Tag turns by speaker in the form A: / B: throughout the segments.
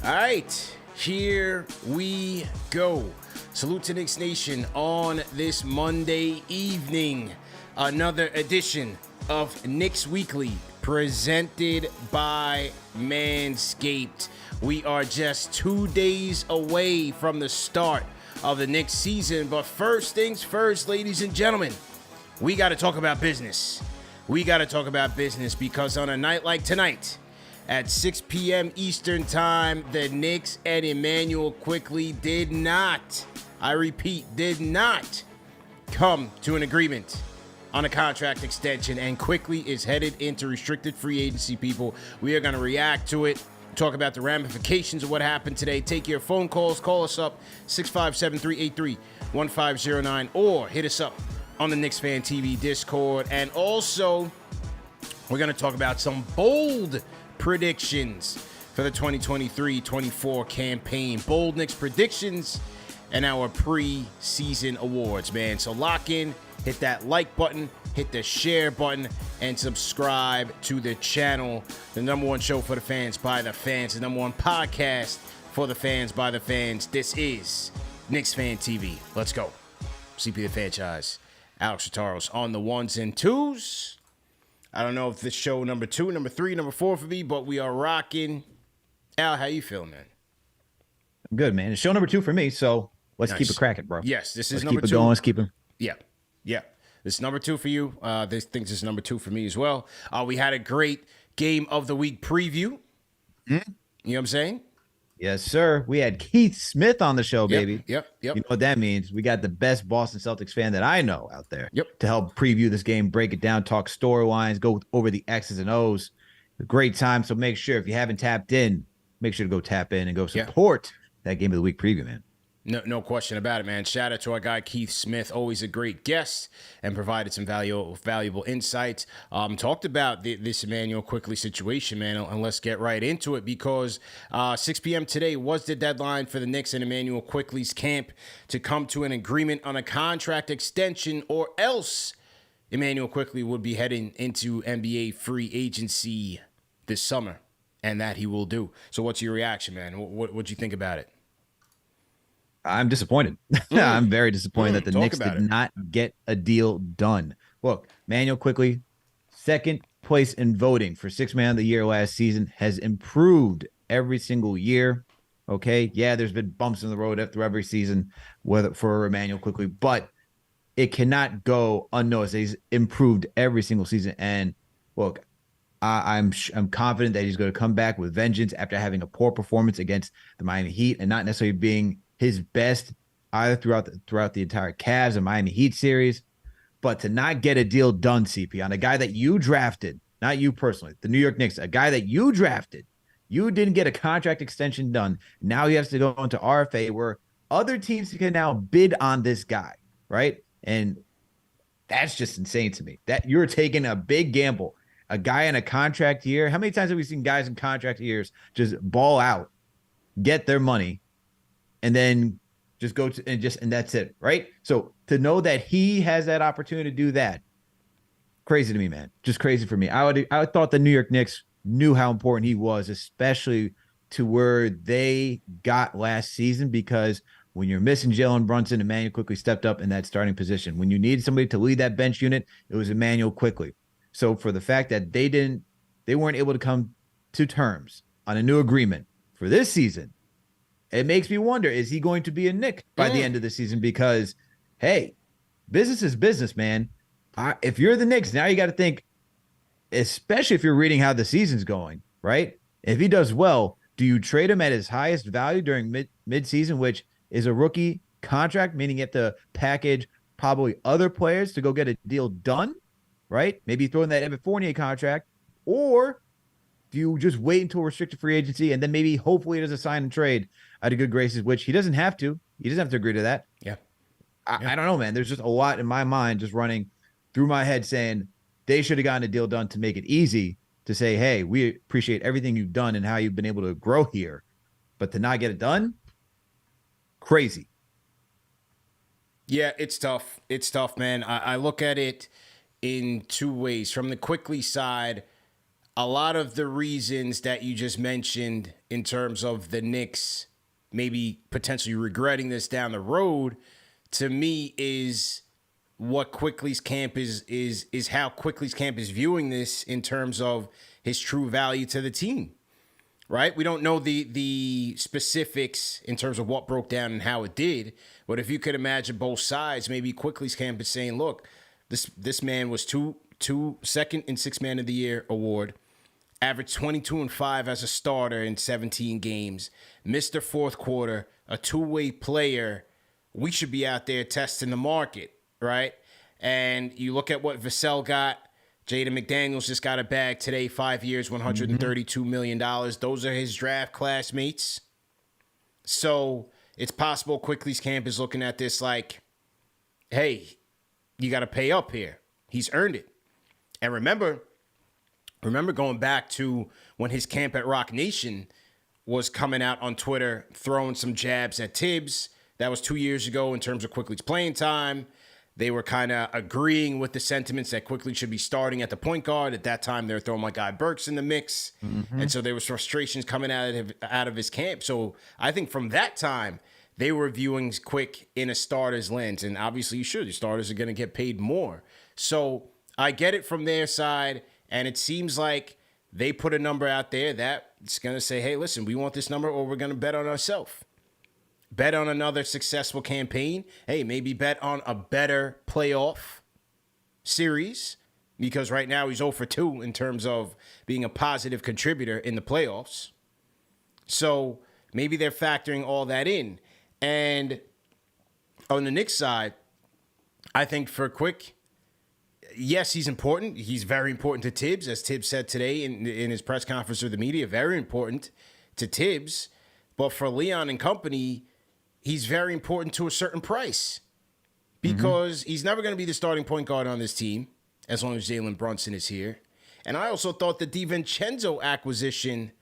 A: All right, here we go. Salute to Knicks Nation on this Monday evening. Another edition of Knicks Weekly presented by Manscaped. We are just 2 days away from the start of the Knicks season. But first things first, ladies and gentlemen, we got to talk about business. We got to talk about business because on a night like tonight, at 6 p.m. Eastern Time, the Knicks and Immanuel Quickley did not, I repeat, did not come to an agreement on a contract extension, and Quickley is headed into restricted free agency, people. We are going to react to it, talk about the ramifications of what happened today, take your phone calls, call us up, 657-383-1509, or hit us up on the KnicksFanTV Discord. And also, we're going to talk about some bold predictions for the 2023-24 campaign. Bold Knicks predictions and our pre-season awards, man. So lock in, hit that like button, hit the share button, and subscribe to the channel. The number one show for the fans, by the fans. The number one podcast for the fans, by the fans. This is KnicksFanTV. Let's go. CP the Fanchise. Alex Chataros on the ones and twos. I don't know if this show number 2, number 3, number 4 for me, but we are rocking. Al, how you feeling, man?
B: I'm good, man. It's show number 2 for me, so let's
A: Nice.
B: keep it cracking, bro.
A: Yes, this is
B: let's
A: number 2.
B: Keep it going. Let's keep it.
A: Yeah. This is number 2 for you. This thinks is number 2 for me as well. We had a great game of the week preview. You know what I'm saying?
B: Yes, sir. We had Keith Smith on the show, baby.
A: Yep.
B: You know what that means? We got the best Boston Celtics fan that I know out there.
A: Yep.
B: To help preview this game, break it down, talk storylines, go over the X's and O's. A great time. So make sure if you haven't tapped in, make sure to go tap in and go support that game of the week preview, man.
A: No question about it, man. Shout out to our guy, Keith Smith. Always a great guest and provided some valuable insights. Talked about this Immanuel Quickley situation, man, and let's get right into it because 6 p.m. today was the deadline for the Knicks and Immanuel Quickley's camp to come to an agreement on a contract extension, or else Immanuel Quickley would be heading into NBA free agency this summer, and that he will do. So what's your reaction, man? What'd you think about it?
B: I'm disappointed. I'm very disappointed that the Knicks did not get a deal done. Look, Immanuel Quickley, second place in voting for Sixth Man of the Year last season, has improved every single year. Okay, yeah, there's been bumps in the road through every season for Immanuel Quickley, but it cannot go unnoticed. He's improved every single season. And look, I'm confident that he's going to come back with vengeance after having a poor performance against the Miami Heat and not necessarily being his best either throughout the entire Cavs and Miami Heat series. But to not get a deal done, CP, on a guy that you drafted, not you personally, the New York Knicks, a guy that you drafted, you didn't get a contract extension done. Now he has to go into RFA where other teams can now bid on this guy, right? And that's just insane to me. That you're taking a big gamble. A guy in a contract year. How many times have we seen guys in contract years just ball out, get their money, and then just go to and that's it, right? So to know that he has that opportunity to do that, crazy to me, man. Just crazy for me. I thought the New York Knicks knew how important he was, especially to where they got last season, because when you're missing Jalen Brunson, Immanuel Quickley stepped up in that starting position. When you need somebody to lead that bench unit, it was Immanuel Quickley. So for the fact that they weren't able to come to terms on a new agreement for this season, it makes me wonder, is he going to be a Knick by the end of the season? Because, hey, business is business, man. If you're the Knicks, now you got to think, especially if you're reading how the season's going, right? If he does well, do you trade him at his highest value during mid-season, which is a rookie contract, meaning you have to package probably other players to go get a deal done, right? Maybe throw in that Evan Fournier contract, or do you just wait until restricted free agency and then maybe hopefully it is a sign and trade out of good graces, which he doesn't have to. He doesn't have to agree to that.
A: Yeah.
B: I don't know, man. There's just a lot in my mind just running through my head saying they should have gotten a deal done to make it easy to say, hey, we appreciate everything you've done and how you've been able to grow here. But to not get it done, crazy.
A: Yeah, it's tough. It's tough, man. I look at it in two ways. From the Quickley side, a lot of the reasons that you just mentioned in terms of the Knicks maybe potentially regretting this down the road, to me is what Quickley's camp is how Quickley's camp is viewing this in terms of his true value to the team. Right? We don't know the specifics in terms of what broke down and how it did, but if you could imagine both sides, maybe Quickley's camp is saying, look, this man was two second and sixth man of the year award, averaged 22-5 as a starter in 17 games, missed the fourth quarter, a two-way player. We should be out there testing the market, right? And you look at what Vassell got. Jaden McDaniels just got a bag today, 5 years, $132 million. Those are his draft classmates. So it's possible Quickley's camp is looking at this like, hey, you got to pay up here. He's earned it. And remember going back to when his camp at Rock Nation was coming out on Twitter, throwing some jabs at Tibbs. That was 2 years ago in terms of Quickley's playing time. They were kind of agreeing with the sentiments that Quickley should be starting at the point guard. At that time, they were throwing my guy Burks in the mix. Mm-hmm. And so there was frustrations coming out of his camp. So I think from that time, they were viewing Quick in a starter's lens. And obviously you should. Your starters are going to get paid more. So I get it from their side. And it seems like they put a number out there that's going to say, hey, listen, we want this number or we're going to bet on ourselves. Bet on another successful campaign. Hey, maybe bet on a better playoff series because right now he's 0 for 2 in terms of being a positive contributor in the playoffs. So maybe they're factoring all that in. And on the Knicks side, I think for Quick, yes, he's important. He's very important to Tibbs, as Tibbs said today in his press conference with the media, very important to Tibbs. But for Leon and company, he's very important to a certain price because he's never going to be the starting point guard on this team as long as Jalen Brunson is here. And I also thought the DiVincenzo acquisition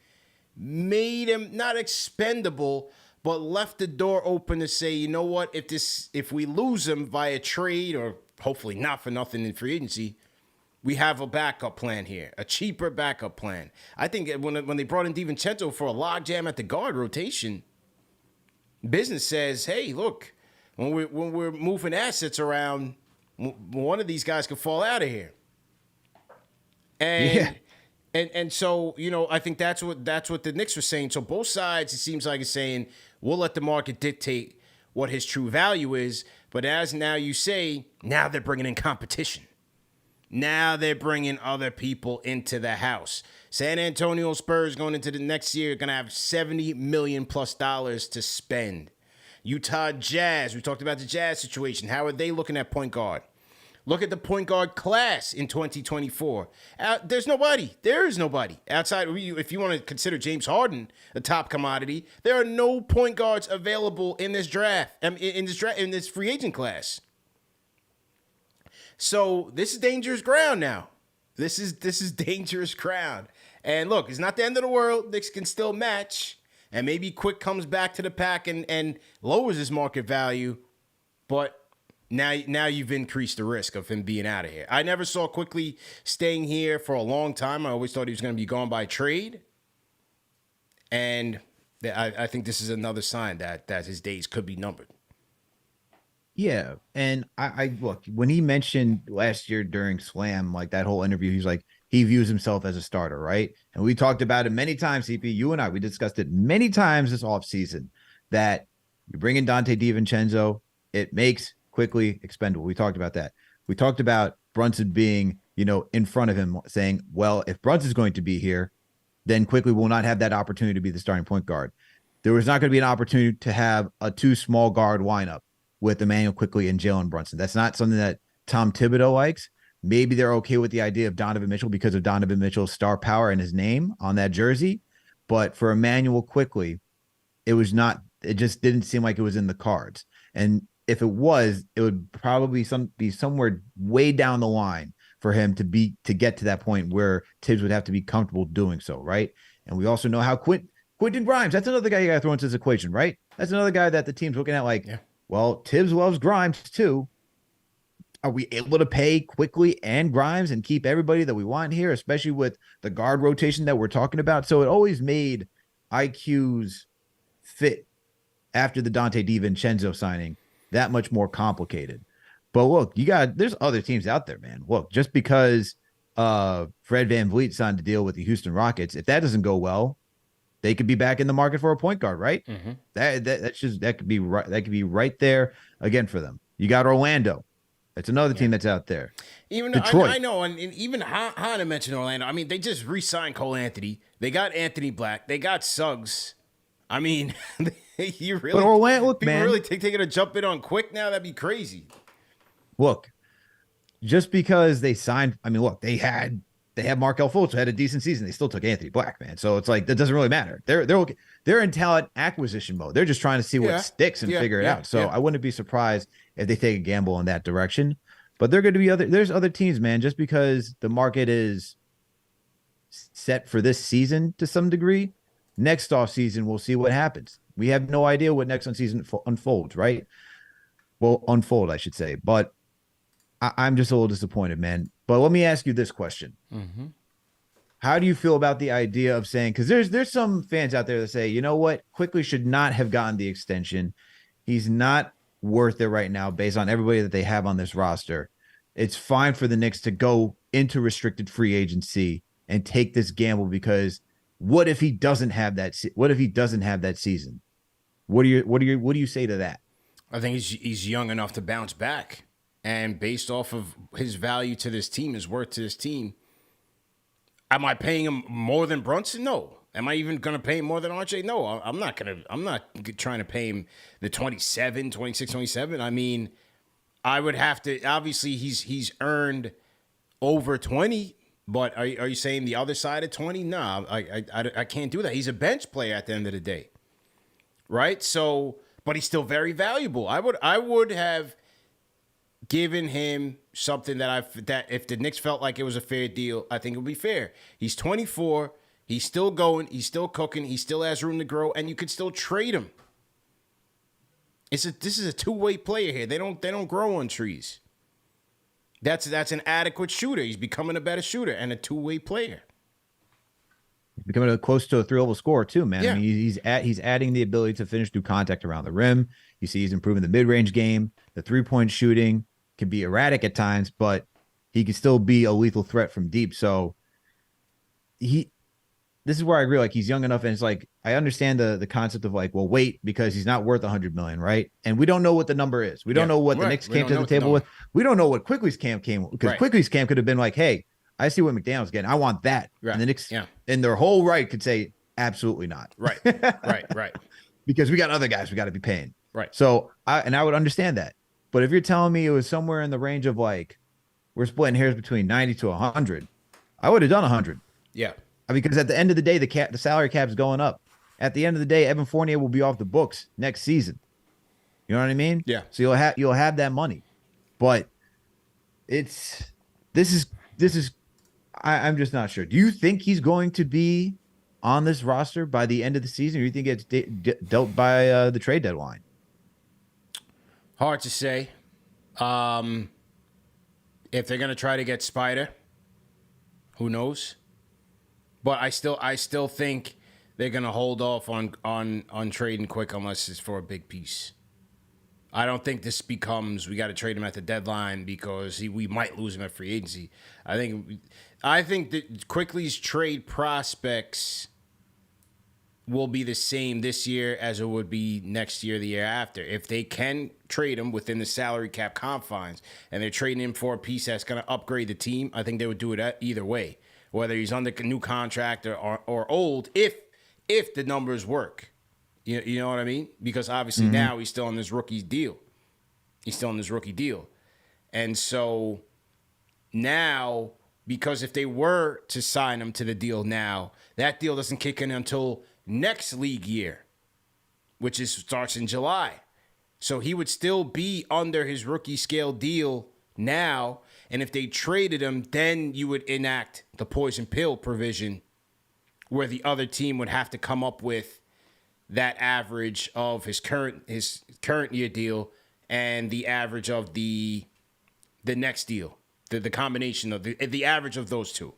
A: made him not expendable, but left the door open to say, you know what, if we lose him via trade or hopefully not for nothing in free agency, we have a backup plan here, a cheaper backup plan. I think when they brought in DiVincenzo for a logjam at the guard rotation, business says, hey, look, when we're moving assets around, one of these guys could fall out of here. And so, you know, I think that's what the Knicks were saying. So both sides, it seems like it's saying, we'll let the market dictate what his true value is. But as now you say, now they're bringing in competition. Now they're bringing other people into the house. San Antonio Spurs going into the next year are going to have $70 million plus to spend. Utah Jazz, we talked about the Jazz situation. How are they looking at point guard? Look at the point guard class in 2024. There's nobody. There is nobody. Outside, if you want to consider James Harden a top commodity, there are no point guards available in this draft, in this free agent class. So this is dangerous ground now. This is dangerous ground. And look, it's not the end of the world. Knicks can still match. And maybe Quick comes back to the pack and lowers his market value. But now you've increased the risk of him being out of here. I never saw Quickley staying here for a long time. I always thought he was going to be gone by trade. And I think this is another sign that his days could be numbered.
B: Yeah. And I look, when he mentioned last year during Slam, like that whole interview, he's like, he views himself as a starter, right? And we talked about it many times, CP, you and I, we discussed it many times this offseason that you bring in Dante DiVincenzo, it makes Quickley expendable. We talked about that. We talked about Brunson being, in front of him saying, well, if Brunson's going to be here, then Quickley will not have that opportunity to be the starting point guard. There was not going to be an opportunity to have a two small guard lineup with Immanuel Quickley and Jalen Brunson. That's not something that Tom Thibodeau likes. Maybe they're okay with the idea of Donovan Mitchell because of Donovan Mitchell's star power and his name on that jersey. But for Immanuel Quickley, it just didn't seem like it was in the cards. And if it was, it would probably be somewhere way down the line for him to get to that point where Tibbs would have to be comfortable doing so, right? And we also know how Quentin Grimes, that's another guy you got to throw into this equation, right? That's another guy that the team's looking at like, well, Tibbs loves Grimes too. are we able to pay Quickley and Grimes and keep everybody that we want here, especially with the guard rotation that we're talking about? So it always made IQ's fit after the Dante DiVincenzo signing that much more complicated. But look, there's other teams out there, man. Look, just because Fred VanVleet signed a deal with the Houston Rockets, if that doesn't go well, they could be back in the market for a point guard, right?
A: Mm-hmm.
B: That could be right. That could be right there again for them. You got Orlando. That's another team that's out there.
A: Even
B: Detroit.
A: I know, and even Hannah mentioned Orlando. I mean, they just re-signed Cole Anthony. They got Anthony Black. They got Suggs. I mean, you really,
B: but Orlando, look,
A: people
B: man,
A: really taking a jump in on Quick now? That'd be crazy.
B: Look, just because they signed, I mean, look, they had Markelle Fultz who had a decent season. They still took Anthony Black, man. So it's like that doesn't really matter. They're okay. They're in talent acquisition mode. They're just trying to see what sticks and figure it out. So I wouldn't be surprised if they take a gamble in that direction. But they're going to be there's other teams, man. Just because the market is set for this season to some degree, next off season we'll see what happens. We have no idea what next on season unfolds, right? Well, unfold, I should say. But I'm just a little disappointed, man. But let me ask you this question.
A: Mm-hmm.
B: How do you feel about the idea of saying, because there's some fans out there that say, you know what, Quickley should not have gotten the extension. He's not worth it right now based on everybody that they have on this roster. It's fine for the Knicks to go into restricted free agency and take this gamble, because what if he doesn't have that? What if he doesn't have that season? What do you say to that?
A: I think he's young enough to bounce back. And based off of his value to this team, his worth to this team, am I paying him more than Brunson? No. Am I even going to pay him more than RJ? No, I'm not trying to pay him the 26, 27. I mean, I would have to, obviously he's earned over 20, but are you saying the other side of 20? No, I can't do that. He's a bench player at the end of the day. Right? So, but he's still very valuable. I would have given him something that if the Knicks felt like it was a fair deal, I think it would be fair. He's 24. He's still going. He's still cooking. He still has room to grow, and you could still trade him. This is a two-way player here. They don't grow on trees. That's an adequate shooter. He's becoming a better shooter and a two-way player.
B: Becoming close to a 3-level scorer too, man.
A: Yeah.
B: I mean, he's adding the ability to finish through contact around the rim. You see, he's improving the mid-range game. The 3-point shooting can be erratic at times, but he can still be a lethal threat from deep. So this is where I agree. Like, he's young enough, and it's like, I understand the concept of like, well, wait, because he's not worth $100 million, right? And we don't know what the number is. We don't know what the Knicks came to the table with. We don't know what Quickley's camp came, because Quickley's camp could have been like, hey, I see what McDaniel's getting. I want that. Right. And the Knicks, in their whole right, could say absolutely not.
A: Right.
B: Because we got other guys we got to be paying.
A: Right.
B: So I would understand that. But if you're telling me it was somewhere in the range of like, we're splitting hairs between 90 to 100, I would have done 100.
A: Yeah.
B: Because at the end of the day, the salary cap's going up. At the end of the day, Evan Fournier will be off the books next season. You know what I mean?
A: Yeah.
B: So you'll have that money. But this is I'm just not sure. Do you think he's going to be on this roster by the end of the season, or do you think it's dealt by the trade deadline?
A: Hard to say. If they're gonna try to get Spider, who knows? But I still think they're gonna hold off on trading Quick unless it's for a big piece. I don't think this becomes we got to trade him at the deadline because we might lose him at free agency. I think that Quickley's trade prospects will be the same this year as it would be next year, the year after. If they can trade him within the salary cap confines and they're trading him for a piece that's going to upgrade the team, I think they would do it either way, whether he's under a new contract or old, if the numbers work. You know what I mean? Because obviously now he's still on this rookie deal. And so now, because if they were to sign him to the deal now, that deal doesn't kick in until next league year, which starts in July. So he would still be under his rookie scale deal now. And if they traded him, then you would enact the poison pill provision where the other team would have to come up with that average of his current year deal and the average of the the next deal, the combination of the average of those two,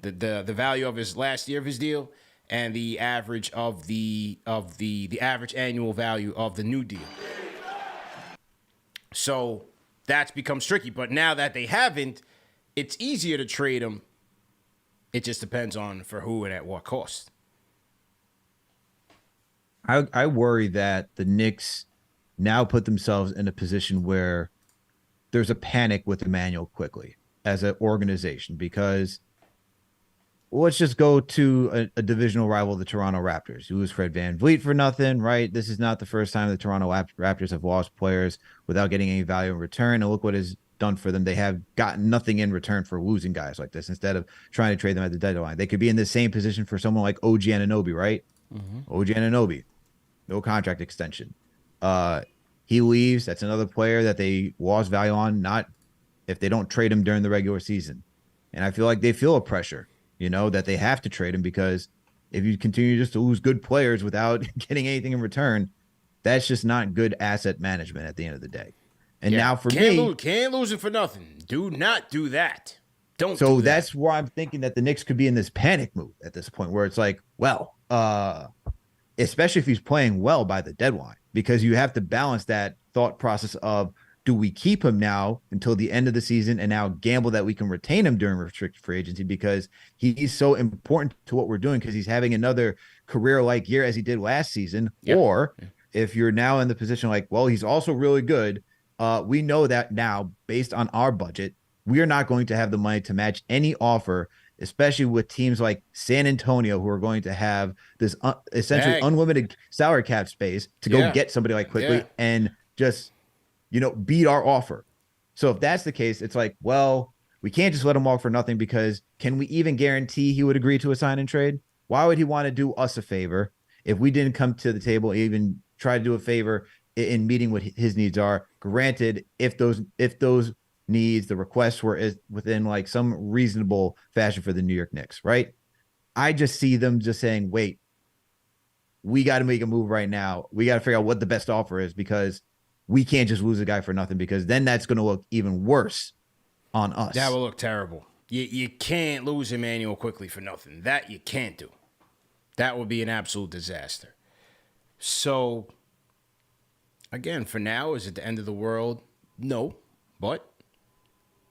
A: the value of his last year of his deal and the average of the average annual value of the new deal. So that's becomes tricky. But now that they haven't, it's easier to trade him. It just depends on for who and at what cost.
B: I worry that the Knicks now put themselves in a position where there's a panic with Immanuel Quickley as an organization, because let's just go to a divisional rival, the Toronto Raptors. You lose Fred VanVleet for nothing, right? This is not the first time the Toronto Raptors have lost players without getting any value in return. And look what is done for them. They have gotten nothing in return for losing guys like this instead of trying to trade them at the deadline. They could be in the same position for someone like OG Anunoby, right? Mm-hmm. OG Anunoby, no contract extension. He leaves. That's another player that they lost value on, not if they don't trade him during the regular season. And I feel like they feel a pressure, that they have to trade him, because if you continue just to lose good players without getting anything in return, that's just not good asset management at the end of the day. And now for me,
A: can't lose it for nothing. Do not do that. Don't.
B: So
A: do that.
B: That's why I'm thinking that the Knicks could be in this panic move at this point, where it's like, well, especially if he's playing well by the deadline, because you have to balance that thought process of, do we keep him now until the end of the season and now gamble that we can retain him during restricted free agency because he's so important to what we're doing because he's having another career-like year as he did last season? Yep. Or if you're now in the position like, well, he's also really good. We know that now, based on our budget, we are not going to have the money to match any offer, especially with teams like San Antonio, who are going to have this essentially unlimited salary cap space to go get somebody like Quickley and just, beat our offer. So if that's the case, it's like, well, we can't just let him walk for nothing, because can we even guarantee he would agree to a sign and trade? Why would he want to do us a favor if we didn't come to the table, even try to do a favor in meeting what his needs are? Granted, if those needs, the requests were within like some reasonable fashion for the New York Knicks, right? I just see them just saying, wait, we got to make a move right now. We got to figure out what the best offer is, because we can't just lose a guy for nothing, because then that's going to look even worse on us.
A: That will look terrible. You can't lose Immanuel Quickley for nothing. That you can't do. That would be an absolute disaster. So, again, for now, is it the end of the world? No, but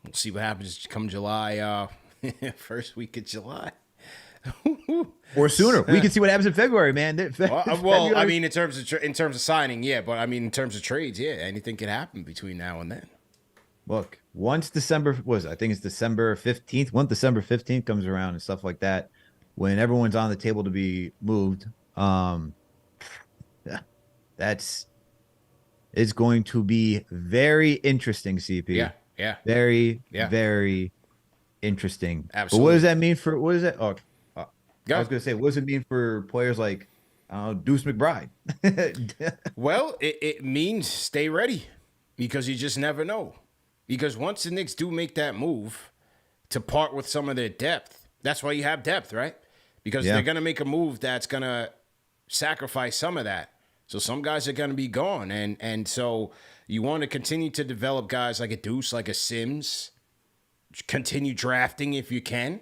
A: we'll see what happens come July, first week of July.
B: Or sooner. We can see what happens in February, man.
A: Well, I mean, in terms of signing, yeah, but I mean, in terms of trades, yeah, anything can happen between now and then.
B: Look, once December I think it's December 15th. Once December 15th comes around and stuff like that, when everyone's on the table to be moved, it's going to be very interesting, CP.
A: Yeah.
B: Very interesting.
A: Absolutely.
B: But what does that mean for what is that? Oh, I was going to say, what does it mean for players like Deuce McBride?
A: Well, it means stay ready, because you just never know. Because once the Knicks do make that move to part with some of their depth, that's why you have depth, right? Because they're going to make a move that's going to sacrifice some of that. So some guys are going to be gone. And so you want to continue to develop guys like a Deuce, like a Sims. Continue drafting if you can,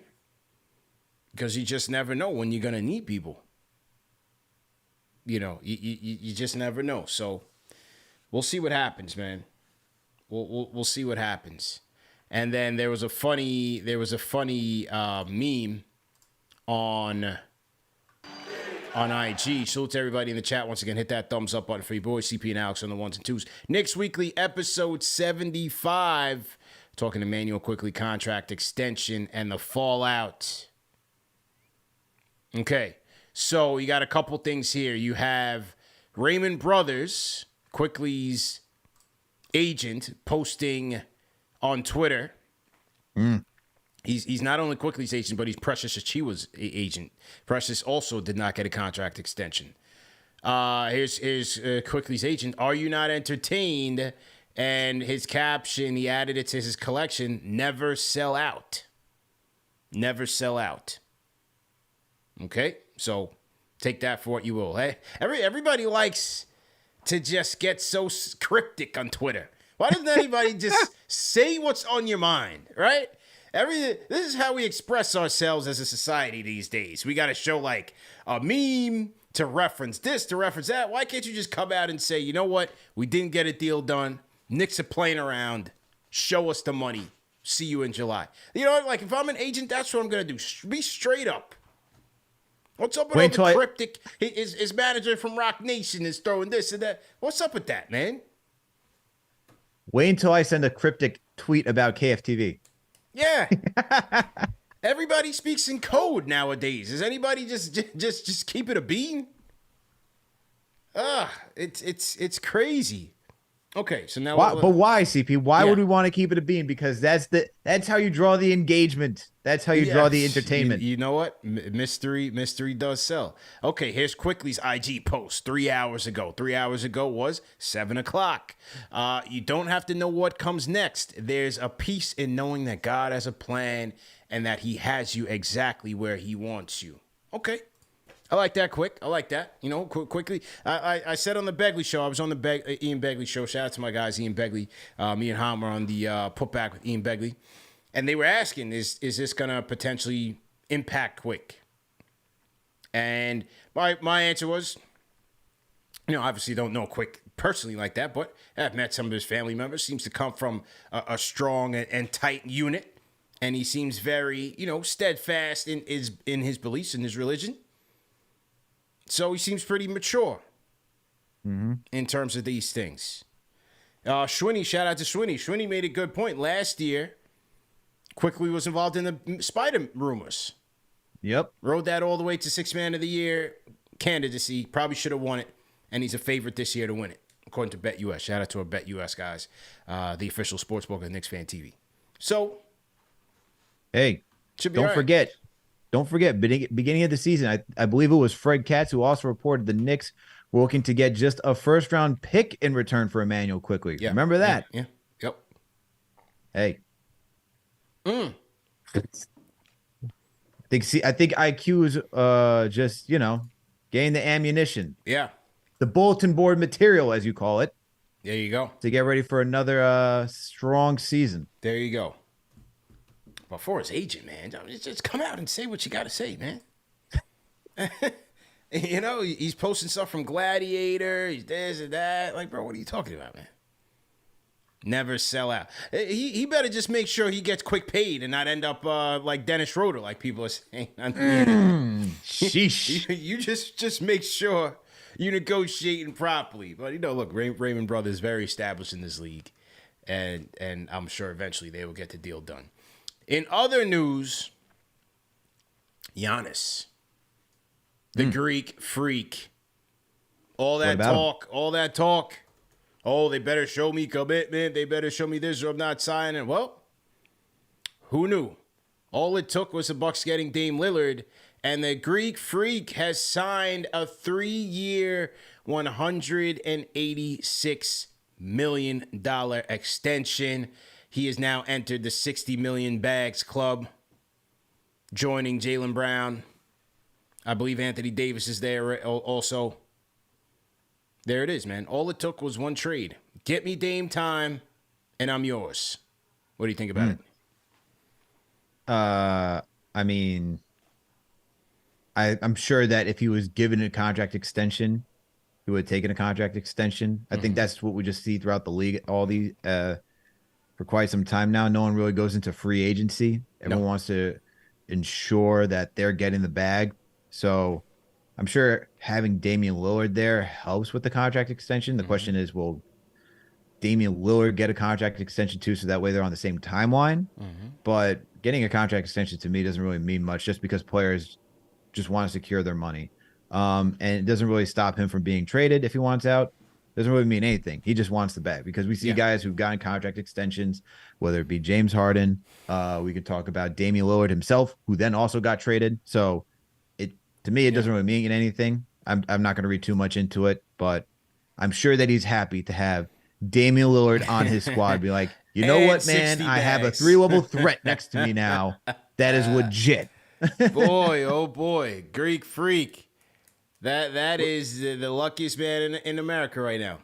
A: because you just never know when you're going to need people. You just never know. So we'll see what happens, man. We'll see what happens. And then there was a funny meme on IG. Salute to everybody in the chat. Once again, hit that thumbs up button for your boys, CP and Alex on the ones and twos. Knicks Weekly, episode 75. Talking to Immanuel Quickley, contract extension and the fallout. Okay, so you got a couple things here. You have Raymond Brothers, Quickley's agent, posting on Twitter. He's not only Quickley's agent, but he's Precious Achiuwa's agent. Precious also did not get a contract extension. Here's Quickley's agent. Are you not entertained? And his caption, he added it to his collection, never sell out. Never sell out. Okay? So take that for what you will. Hey, everybody likes to just get so cryptic on Twitter Why doesn't anybody just say what's on your mind, right? This is how we express ourselves as a society these days. We got to show like a meme to reference this, to reference that. Why can't you just come out and say, you know what? We didn't get a deal done. Knicks are playing around. Show us the money. See you in July. You know, like if I'm an agent, that's what I'm going to do. Be straight up. What's up with all the cryptic? His manager from Rock Nation is throwing this and that. What's up with that, man?
B: Wait until I send a cryptic tweet about KFTV.
A: Yeah. Everybody speaks in code nowadays. Does anybody just keep it a bean? It's crazy. Okay, so now
B: but why, CP? Why would we want to keep it a bean? Because that's how you draw the engagement. That's how you draw the entertainment.
A: You know what? Mystery does sell. Okay, here's Quickley's IG post 3 hours ago. 3 hours ago was 7 o'clock. You don't have to know what comes next. There's a peace in knowing that God has a plan and that he has you exactly where he wants you. Okay. I like that, Quick. I like that. You know, Quickly. I said on the Begley show, I was on the Ian Begley show. Shout out to my guys, Ian Begley. Me and Ham were on the putback with Ian Begley. And they were asking, is this going to potentially impact Quick? And my answer was, you know, obviously don't know Quick personally like that, but I've met some of his family members. Seems to come from a strong and tight unit. And he seems very, you know, steadfast in his beliefs, in his religion. So he seems pretty mature in terms of these things. Schwinny, shout out to Schwinny. Schwinny made a good point. Last year, Quickley was involved in the Spider rumors.
B: Yep.
A: Rode that all the way to Sixth Man of the Year candidacy. Probably should have won it. And he's a favorite this year to win it, according to BetUs. Shout out to our BetUs guys, the official sportsbook of KnicksFanTV. So,
B: hey, don't forget. Don't forget, beginning of the season, I believe it was Fred Katz who also reported the Knicks were looking to get just a first-round pick in return for Immanuel Quickley. Yeah. Remember that?
A: Yeah. Yep.
B: Hey. I think IQ is just, you know, getting the ammunition.
A: Yeah.
B: The bulletin board material, as you call it.
A: There you go.
B: To get ready for another strong season.
A: There you go. But for his agent, man, just come out and say what you got to say, man. You know, he's posting stuff from Gladiator. He's this and that. Like, bro, what are you talking about, man? Never sell out. He better just make sure he gets quick paid and not end up like Dennis Schroeder, like people are saying.
B: Sheesh.
A: You just make sure you're negotiating properly. But, you know, look, Raymond Brothers very established in this league. And I'm sure eventually they will get the deal done. In other news, Giannis, the Greek freak, all that talk. Oh, they better show me commitment. They better show me this or I'm not signing. Well, who knew? All it took was the Bucks getting Dame Lillard, and the Greek freak has signed a 3-year, $186 million extension. He has now entered the 60 million bags club, joining Jaylen Brown. I believe Anthony Davis is there also. There it is, man. All it took was one trade. Get me Dame time, and I'm yours. What do you think about it?
B: I mean, I'm sure that if he was given a contract extension, he would have taken a contract extension. I think that's what we just see throughout the league. For quite some time now, no one really goes into free agency. Everyone wants to ensure that they're getting the bag. So I'm sure having Damian Lillard there helps with the contract extension. The question is, will Damian Lillard get a contract extension too, so that way they're on the same timeline? But getting a contract extension to me doesn't really mean much, just because players just want to secure their money. And it doesn't really stop him from being traded if he wants out. Doesn't really mean anything. He just wants the bag, because we see guys who've gotten contract extensions, whether it be James Harden. We could talk about Damian Lillard himself, who then also got traded. So to me, it doesn't really mean anything. I'm not going to read too much into it, but I'm sure that he's happy to have Damian Lillard on his squad. Be like, you know what, man? I have a 3-level threat next to me now. That is legit.
A: Boy, oh boy, Greek freak. That is the luckiest man in America right now.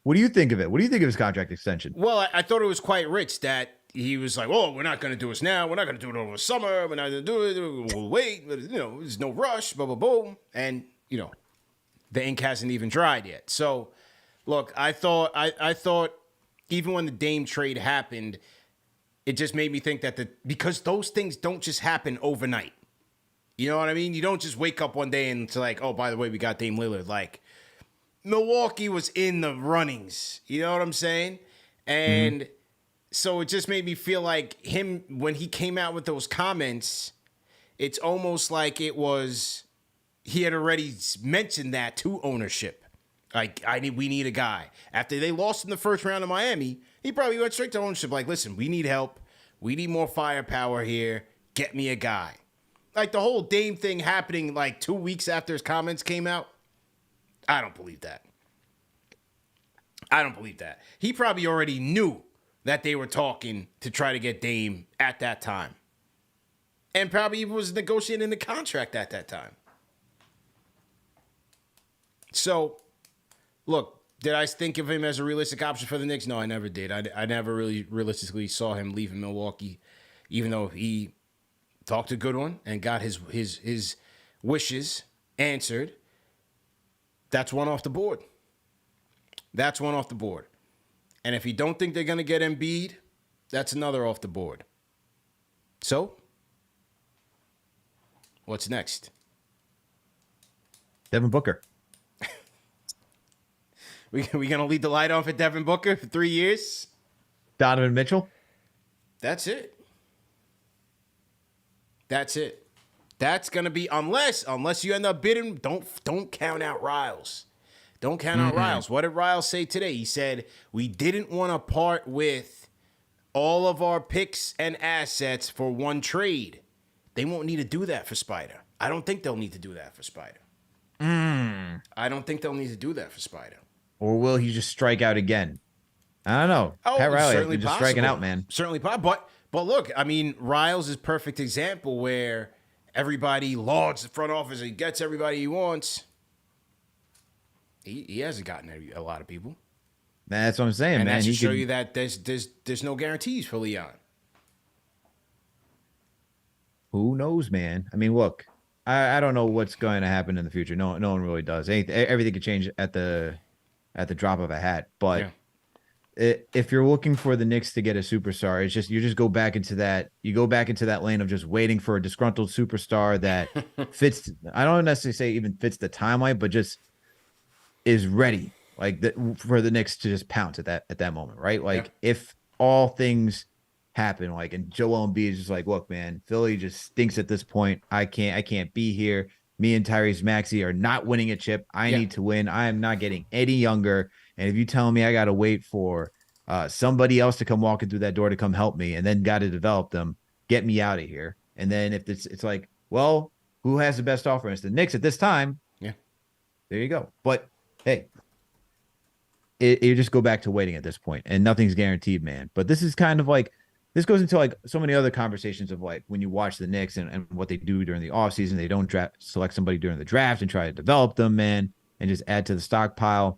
B: What do you think of it? What do you think of his contract extension?
A: Well, I thought it was quite rich that he was like, "Oh, we're not going to do this now. We're not going to do it over the summer. We're not going to do it. We'll wait. There's no rush. Blah blah boom." And the ink hasn't even dried yet. So, look, I thought even when the Dame trade happened, it just made me think that because those things don't just happen overnight. You know what I mean? You don't just wake up one day and it's like, oh, by the way, we got Dame Lillard. Like, Milwaukee was in the runnings. You know what I'm saying? And so it just made me feel like him, when he came out with those comments, it's almost like he had already mentioned that to ownership. Like, we need a guy. After they lost in the first round of Miami, he probably went straight to ownership. Like, listen, we need help. We need more firepower here. Get me a guy. Like, the whole Dame thing happening like 2 weeks after his comments came out, I don't believe that. I don't believe that. He probably already knew that they were talking to try to get Dame at that time. And probably even was negotiating the contract at that time. So, look, did I think of him as a realistic option for the Knicks? No, I never did. I never really realistically saw him leaving Milwaukee, even though he talked a good one and got his wishes answered. That's one off the board. That's one off the board. And if you don't think they're going to get Embiid, that's another off the board. So, what's next?
B: Devin Booker.
A: We going to leave the light on for Devin Booker for 3 years?
B: Donovan Mitchell?
A: That's it. That's it. That's going to be, unless you end up bidding, don't count out Riles. Don't count out Riles. What did Riles say today? He said, we didn't want to part with all of our picks and assets for one trade. They won't need to do that for Spider. I don't think they'll need to do that for Spider. I don't think they'll need to do that for Spider.
B: Or will he just strike out again? I don't know.
A: Oh,
B: Pat Riley
A: certainly
B: just striking out, man.
A: Certainly possible. But look, I mean, Riles is a perfect example where everybody lauds the front office and gets everybody he wants. He hasn't gotten a lot of people.
B: That's what I'm saying,
A: and
B: man.
A: And that should show you that there's no guarantees for Leon.
B: Who knows, man? I mean, look, I don't know what's going to happen in the future. No one really does. Everything could change at the drop of a hat. But if you're looking for the Knicks to get a superstar, it's just you go back into that lane of just waiting for a disgruntled superstar that fits. I don't necessarily say even fits the timeline, but just is ready, for the Knicks to just pounce at that moment, right? Like if all things happen, like, and Joel Embiid is just like, look, man, Philly just stinks at this point. I can't be here. Me and Tyrese Maxey are not winning a chip. I need to win. I am not getting any younger. And if you tell me I got to wait for somebody else to come walking through that door to come help me and then got to develop them, get me out of here. And then if it's like, well, who has the best offer? It's the Knicks at this time. Yeah. There you go. But hey, you just go back to waiting at this point, and nothing's guaranteed, man. But this is kind of like, this goes into like so many other conversations of like when you watch the Knicks and what they do during the offseason, they don't select somebody during the draft and try to develop them, man, and just add to the stockpile.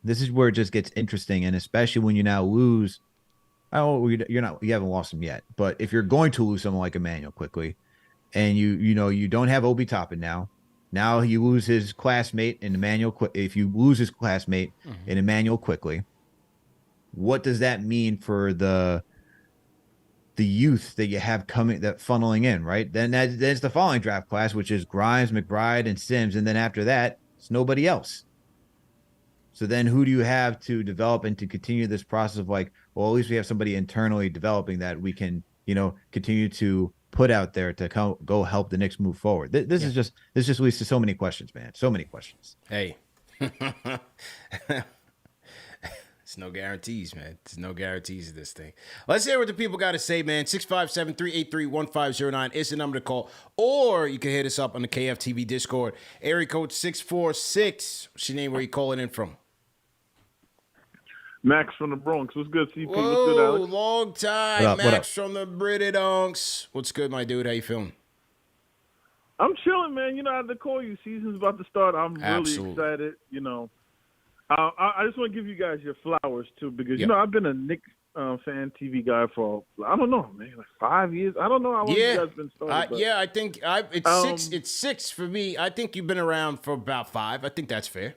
B: This is where it just gets interesting, and especially when you now lose. You haven't lost them yet, but if you're going to lose someone like Immanuel Quickley, and you don't have Obi Toppin now you lose his classmate in if you lose his classmate in Immanuel Quickley, what does that mean for the youth that you have funneling in, right? Then that's the following draft class, which is Grimes, McBride, and Sims, and then after that, it's nobody else. So then who do you have to develop and to continue this process of like, well, at least we have somebody internally developing that we can, continue to put out there to go help the Knicks move forward. This just leads to so many questions, man. So many questions.
A: Hey. It's no guarantees, man. There's no guarantees of this thing. Let's hear what the people got to say, man. 657-383-1509 is the number to call. Or you can hit us up on the KFTV Discord. Area code 646. What's your name? Where you calling in from?
C: Max from the Bronx. What's good, CP?
A: Whoa,
C: what's good, Alex?
A: Long time. Max from the Britidonks. What's good, my dude? How you feeling?
C: I'm chilling, man. I had to call you. Season's about to start. I'm really excited. I just want to give you guys your flowers too, because you know I've been a Knicks fan TV guy for I don't know, man, like 5 years. I don't know how long you guys been started.
A: I think it's 6. It's 6 for me. I think you've been around for about 5. I think that's fair.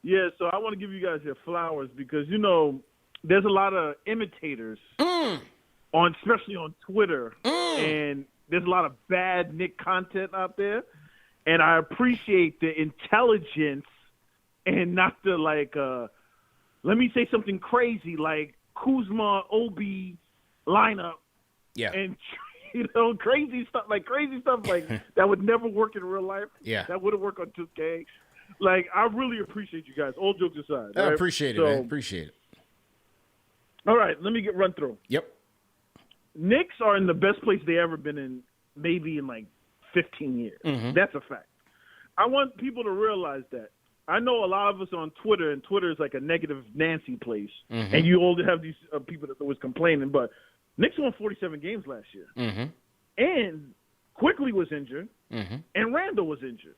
C: Yeah, so I want to give you guys your flowers because you know there's a lot of imitators especially on Twitter, and there's a lot of bad Knick content out there, and I appreciate the intelligence and not the let me say something crazy like Kuzma, Obi lineup, and crazy stuff like that would never work in real life.
A: Yeah,
C: that wouldn't work on 2K. Like, I really appreciate you guys. All jokes aside,
A: I appreciate it, man. Appreciate it.
C: All right, let me run through.
A: Yep.
C: Knicks are in the best place they ever been in, maybe in like 15 years.
A: Mm-hmm.
C: That's a fact. I want people to realize that. I know a lot of us on Twitter, and Twitter is like a negative Nancy place, and you all have these people that always complaining, but Knicks won 47 games last year. And Quickley was injured, and Randall was injured,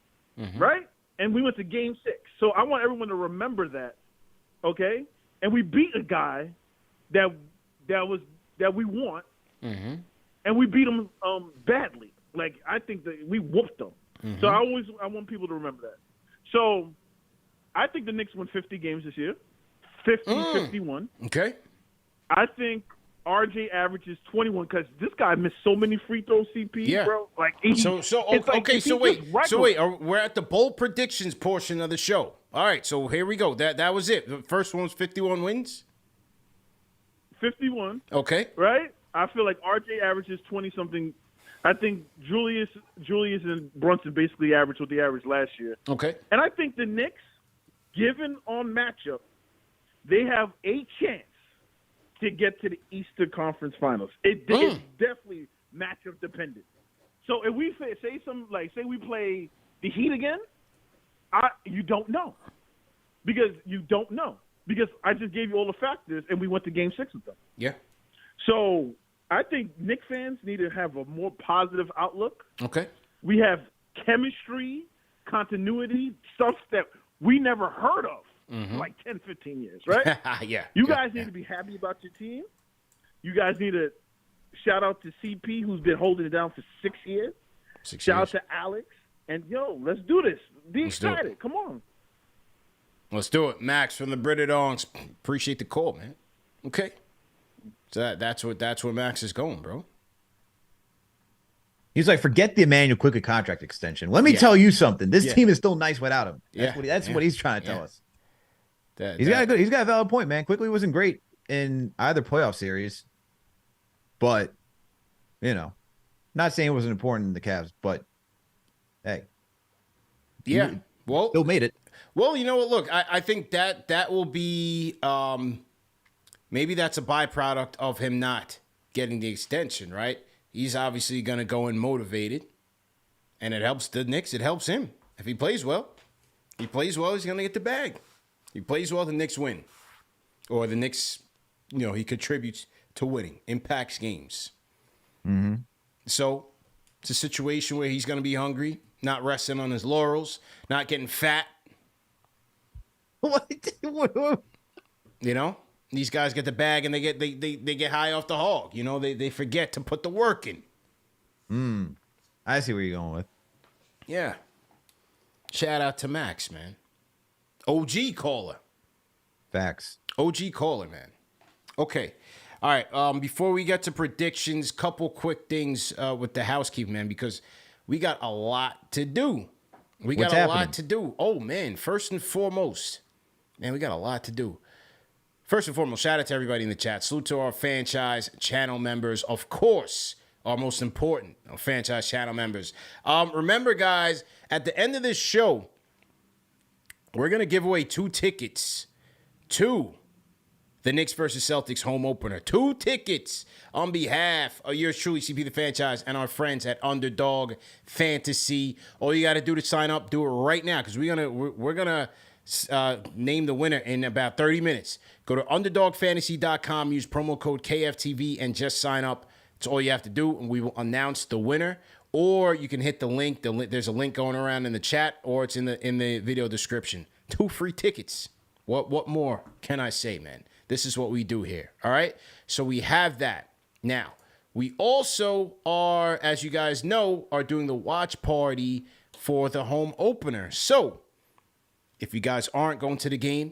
C: right? And we went to Game 6. So I want everyone to remember that, okay? And we beat a guy that we want, and we beat him badly. Like, I think that we whooped them. So I want people to remember that. So I think the Knicks win 50 games this year, 50-51.
A: Okay.
C: I think RJ averages 21 because this guy missed so many free throws, CP, bro. Like 80.
A: So wait. We're at the bold predictions portion of the show. All right, so here we go. That was it. The first one was 51 wins.
C: 51.
A: Okay.
C: Right? I feel like RJ averages 20-something. I think Julius and Brunson basically averaged what they averaged last year.
A: Okay.
C: And I think the Knicks, given on matchup, they have a chance to get to the Eastern Conference Finals. It's definitely matchup dependent. So if we say we play the Heat again, you don't know. Because I just gave you all the factors, and we went to Game 6 with them.
A: Yeah.
C: So I think Knicks fans need to have a more positive outlook.
A: Okay.
C: We have chemistry, continuity, stuff that we never heard of for like 10, 15 years, right? You guys need to be happy about your team. You guys need to shout out to CP, who's been holding it down for 6 years. Shout out to Alex. And, let's do this. Be excited. Come on.
A: Let's do it. Max from the Britadongs. Appreciate the call, man. Okay. So that's where Max is going, bro.
B: He's like, forget the Immanuel Quickley contract extension. Let me tell you something. This team is still nice without him. That's what he's trying to tell us. He's got a valid point, man. Quickley wasn't great in either playoff series, but not saying it wasn't important in the Cavs, but hey,
A: well,
B: still made it.
A: Well, you know what? Look, I think that will be maybe that's a byproduct of him not getting the extension, right? He's obviously going to go in motivated, and it helps the Knicks. It helps him. If he plays well, he's going to get the bag. He plays well, the Knicks win. Or the Knicks, he contributes to winning, impacts games. So it's a situation where he's going to be hungry, not resting on his laurels, not getting fat.
B: What?
A: These guys get the bag and they get high off the hog. They forget to put the work in.
B: I see where you're going with.
A: Yeah. Shout out to Max, man. OG caller.
B: Facts.
A: OG caller, man. Okay. All right. Before we get to predictions, couple quick things with the housekeeping, man, because we got a lot to do.
B: What's happening?
A: Lot to do. Oh, man. First and foremost, man, we got a lot to do. First and foremost, shout out to everybody in the chat. Salute to our Fanchise channel members. Of course, our most important, our Fanchise channel members. Remember, guys, at the end of this show, we're going to give away 2 tickets to the Knicks versus Celtics home opener. 2 tickets on behalf of yours truly, CP the Fanchise, and our friends at Underdog Fantasy. All you got to do to sign up, do it right now, because we're gonna name the winner in about 30 minutes. Go to underdogfantasy.com, use promo code KFTV, and just sign up. That's all you have to do, and we will announce the winner or you can hit the link. There's a link going around in the chat, or it's in the video description. 2 free tickets. What more can I say, man? This is what we do here. All right. So we have that. Now, we also are, as you guys know, are doing the watch party for the home opener. So if you guys aren't going to the game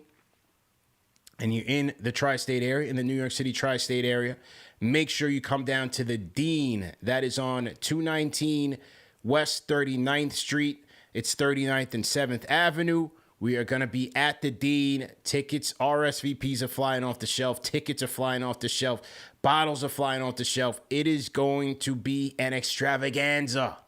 A: and you're in the tri-state area, in the New York City tri-state area, make sure you come down to the Dean. That is on 219 West 39th Street. It's 39th and 7th Avenue. We are going to be at the Dean. Tickets, RSVPs are flying off the shelf. Tickets are flying off the shelf. Bottles are flying off the shelf. It is going to be an extravaganza,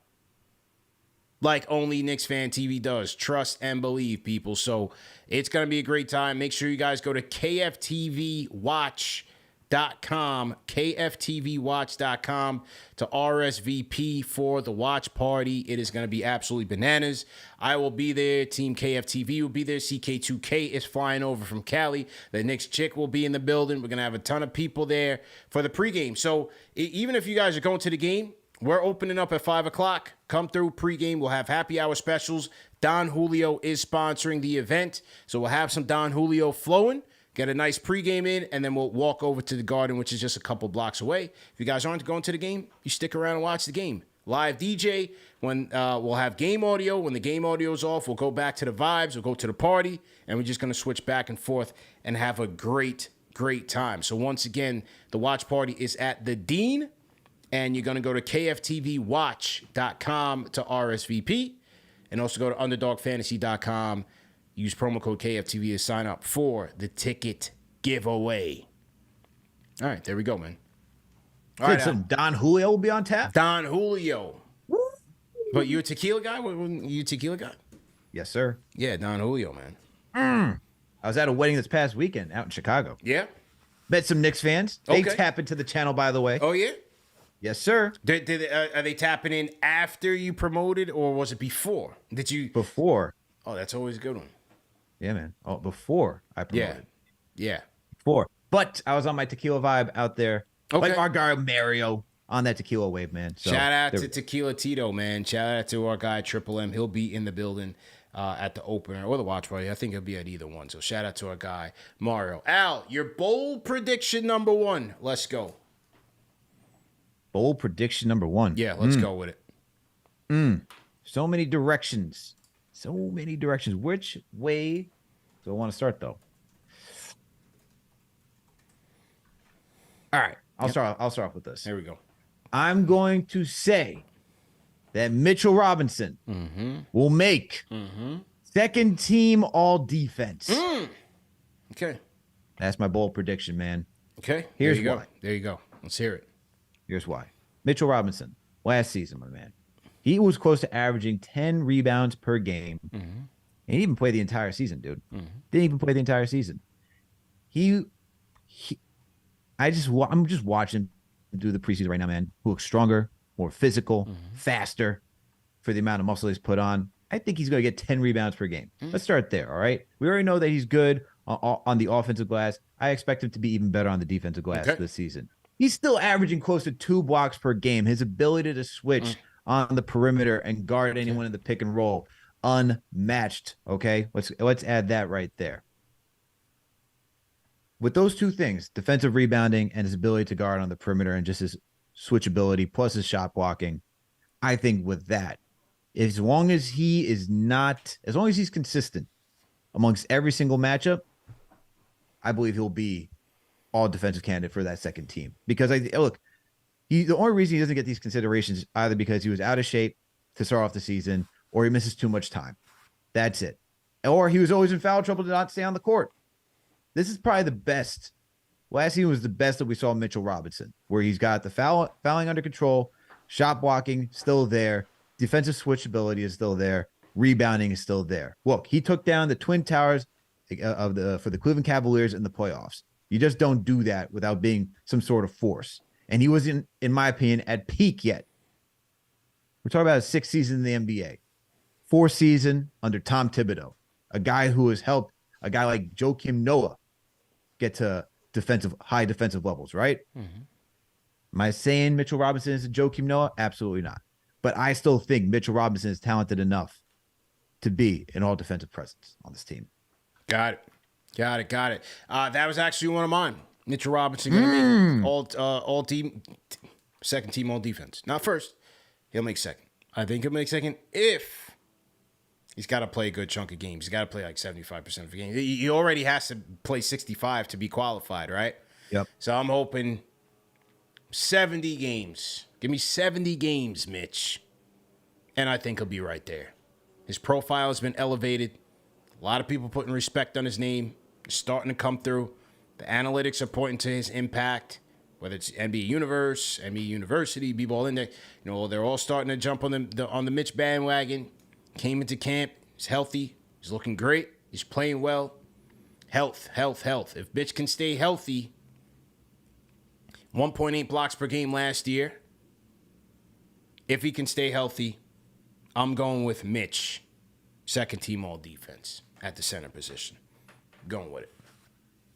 A: like only KnicksFanTV does. Trust and believe, people. So it's going to be a great time. Make sure you guys go to KFTVWatch.com, KFTVWatch.com to RSVP for the watch party. It is going to be absolutely bananas. I will be there. Team KFTV will be there. CK2K is flying over from Cali. The Knicks chick will be in the building. We're going to have a ton of people there for the pregame. So even if you guys are going to the game, we're opening up at 5 o'clock. Come through pregame. We'll have happy hour specials. Don Julio is sponsoring the event. So we'll have some Don Julio flowing. Get a nice pregame in, and then we'll walk over to the Garden, which is just a couple blocks away. If you guys aren't going to the game, you stick around and watch the game. Live DJ. When we'll have game audio. When the game audio is off, we'll go back to the vibes. We'll go to the party, and we're just going to switch back and forth and have a great, great time. So once again, the watch party is at the Dean, and you're going to go to KFTVWatch.com to RSVP, and also go to UnderdogFantasy.com. Use promo code KFTV to sign up for the ticket giveaway. All right, there we go, man. All right,
B: so Don Julio will be on tap?
A: Don Julio. Woo. But you a tequila guy? You a tequila guy?
B: Yes, sir.
A: Yeah, Don Julio, man.
B: I was at a wedding this past weekend out in Chicago.
A: Yeah?
B: Met some Knicks fans. They
A: Okay.
B: tap into the channel, by the way.
A: Oh, yeah?
B: Yes, sir.
A: Are they tapping in after you promoted, or was it before? Did you?
B: Before.
A: Oh, that's always a good one.
B: Yeah, man. Oh, before I promoted.
A: Yeah.
B: Before. But I was on my tequila vibe out there.
A: Okay.
B: Like our guy Mario on that tequila wave, man. So,
A: shout out to Tequila Tito, man. Shout out to our guy Triple M. He'll be in the building at the opener or the watch party. I think he'll be at either one. So shout out to our guy Mario. Al, your bold prediction number 1. Let's go.
B: Bold prediction number 1.
A: Yeah, let's go with it.
B: So many directions. So many directions. Which way do I want to start, though? All right. I'll start off with this.
A: Here we go.
B: I'm going to say that Mitchell Robinson will make second team all defense.
A: Okay.
B: That's my bold prediction, man.
A: Okay.
B: Here's
A: there you
B: why.
A: Go. There you go. Let's hear it.
B: Here's why. Mitchell Robinson, last season, my man, he was close to averaging 10 rebounds per game. And he didn't even play the entire season, dude. Didn't even play the entire season. I'm just watching him do the preseason right now, man. He looks stronger, more physical, faster for the amount of muscle he's put on. I think he's going to get 10 rebounds per game. Let's start there, all right? We already know that he's good on the offensive glass. I expect him to be even better on the defensive glass this season. He's still averaging close to 2 blocks per game. His ability to switch on the perimeter and guard anyone in the pick and roll, unmatched, okay? Let's add that right there. With those two things, defensive rebounding and his ability to guard on the perimeter and just his switchability plus his shot blocking, I think with that, as long as he's consistent amongst every single matchup, I believe he'll be all defensive candidate for that second team. Because the only reason he doesn't get these considerations is either because he was out of shape to start off the season or he misses too much time. That's it. Or he was always in foul trouble to not stay on the court. This is probably the best. Last season was the best that we saw Mitchell Robinson, where he's got the fouling under control, shot blocking still there, defensive switchability is still there, rebounding is still there. Look, he took down the Twin Towers for the Cleveland Cavaliers in the playoffs. You just don't do that without being some sort of force. And he wasn't, in my opinion, at peak yet. We're talking about his 6th season in the NBA. 4th season under Tom Thibodeau, a guy who has helped a guy like Joakim Noah get to high defensive levels, right? Am I saying Mitchell Robinson is a Joakim Noah? Absolutely not. but I still think Mitchell Robinson is talented enough to be an all defensive presence on this team.
A: Got it. That was actually one of mine. Mitchell Robinson going to make all team, second team all defense. Not first. He'll make second. I think he'll make second if he's got to play a good chunk of games. He's got to play like 75% of the game. He already has to play 65 to be qualified, right?
B: Yep.
A: So I'm hoping 70 games. Give me 70 games, Mitch. And I think he'll be right there. His profile has been elevated. A lot of people putting respect on his name. It's starting to come through. The analytics are pointing to his impact, whether it's NBA Universe, NBA University, B-Ball Index. They're all starting to jump on the Mitch bandwagon. Came into camp. He's healthy. He's looking great. He's playing well. Health. If Mitch can stay healthy, 1.8 blocks per game last year. If he can stay healthy, I'm going with Mitch, second team all defense at the center position. Going with it.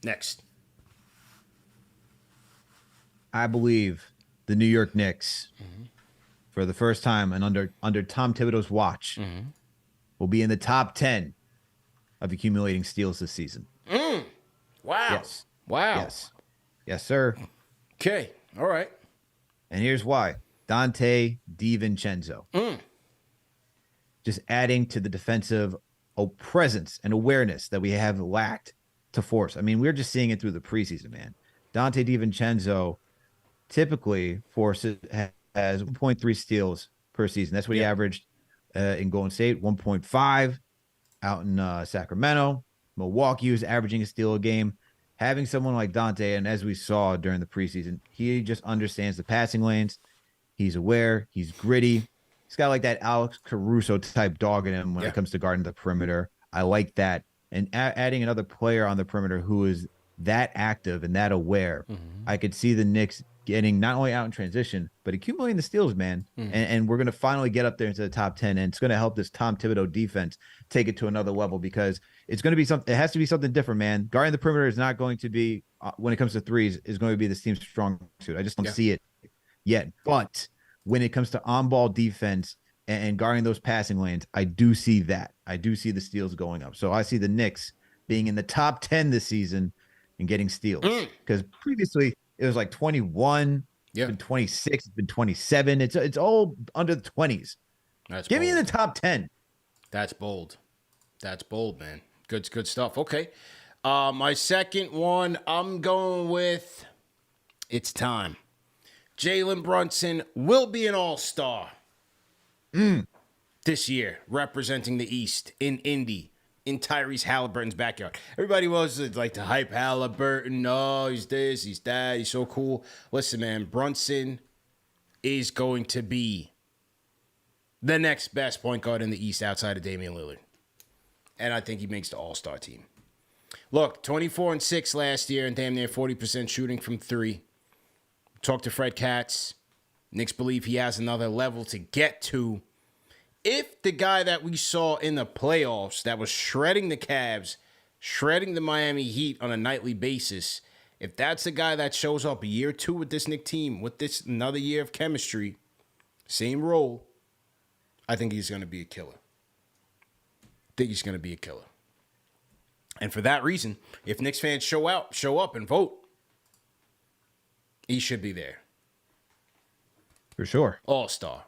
A: Next.
B: I believe the New York Knicks, for the first time and under Tom Thibodeau's watch, will be in the top 10 of accumulating steals this season.
A: Wow.
B: Yes.
A: Wow.
B: Yes, sir.
A: Okay. All right.
B: And here's why. Dante DiVincenzo. Just adding to the defensive presence and awareness that we have lacked to force. I mean, we're just seeing it through the preseason, man. Dante DiVincenzo typically has 1.3 steals per season. That's what he averaged in Golden State, 1.5 out in Sacramento. Milwaukee was averaging a steal a game. Having someone like Dante, and as we saw during the preseason, he just understands the passing lanes. He's aware. He's gritty. He's got like that Alex Caruso type dog in him when it comes to guarding the perimeter. I like that. And adding another player on the perimeter who is that active and that aware, I could see the Knicks getting not only out in transition, but accumulating the steals, man. And we're going to finally get up there into the top 10. And it's going to help this Tom Thibodeau defense take it to another level because it's going to be something. It has to be something different, man. Guarding the perimeter is not going to be, when it comes to threes, is going to be this team's strong suit. I just don't see it yet. But when it comes to on-ball defense and guarding those passing lanes, I do see that. I do see the steals going up. So I see the Knicks being in the top 10 this season and getting steals. Because previously it was like 21, it's been 26, it's been 27. It's all under the 20s. Give me in the top 10.
A: That's bold. That's bold, man. Good stuff. Okay. My second one, I'm going with it's time. Jalen Brunson will be an all-star this year, representing the East in Indy, in Tyrese Halliburton's backyard. Everybody was like to hype Halliburton. Oh, he's this, he's that, he's so cool. Listen, man, Brunson is going to be the next best point guard in the East outside of Damian Lillard. And I think he makes the all-star team. Look, 24-6 last year and damn near 40% shooting from three. Talk to Fred Katz. Knicks believe he has another level to get to. If the guy that we saw in the playoffs that was shredding the Cavs, shredding the Miami Heat on a nightly basis, if that's the guy that shows up a year or two with this Knicks team, with this another year of chemistry, same role, I think he's going to be a killer. And for that reason, if Knicks fans show up and vote, he should be there.
B: For sure.
A: All-star.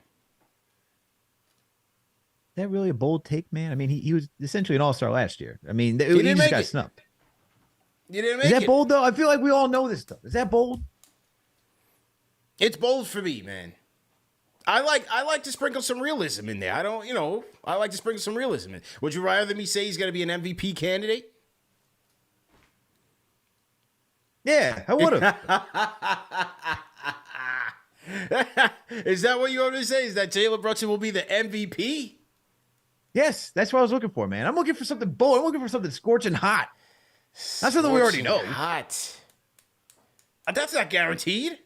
B: Is that really a bold take, man? I mean, he was essentially an all-star last year. I mean, he just got snubbed.
A: You didn't make
B: it. Is that bold, though? I feel like we all know this stuff. Is that bold?
A: It's bold for me, man. I like to sprinkle some realism in there. I like to sprinkle some realism in. Would you rather me say he's going to be an MVP candidate?
B: Yeah, I would have.
A: Is that what you want me to say? Is that Jalen Brunson will be the MVP?
B: Yes, that's what I was looking for, man. I'm looking for something bold. I'm looking for something scorching hot. That's something we already know.
A: Hot. That's not guaranteed.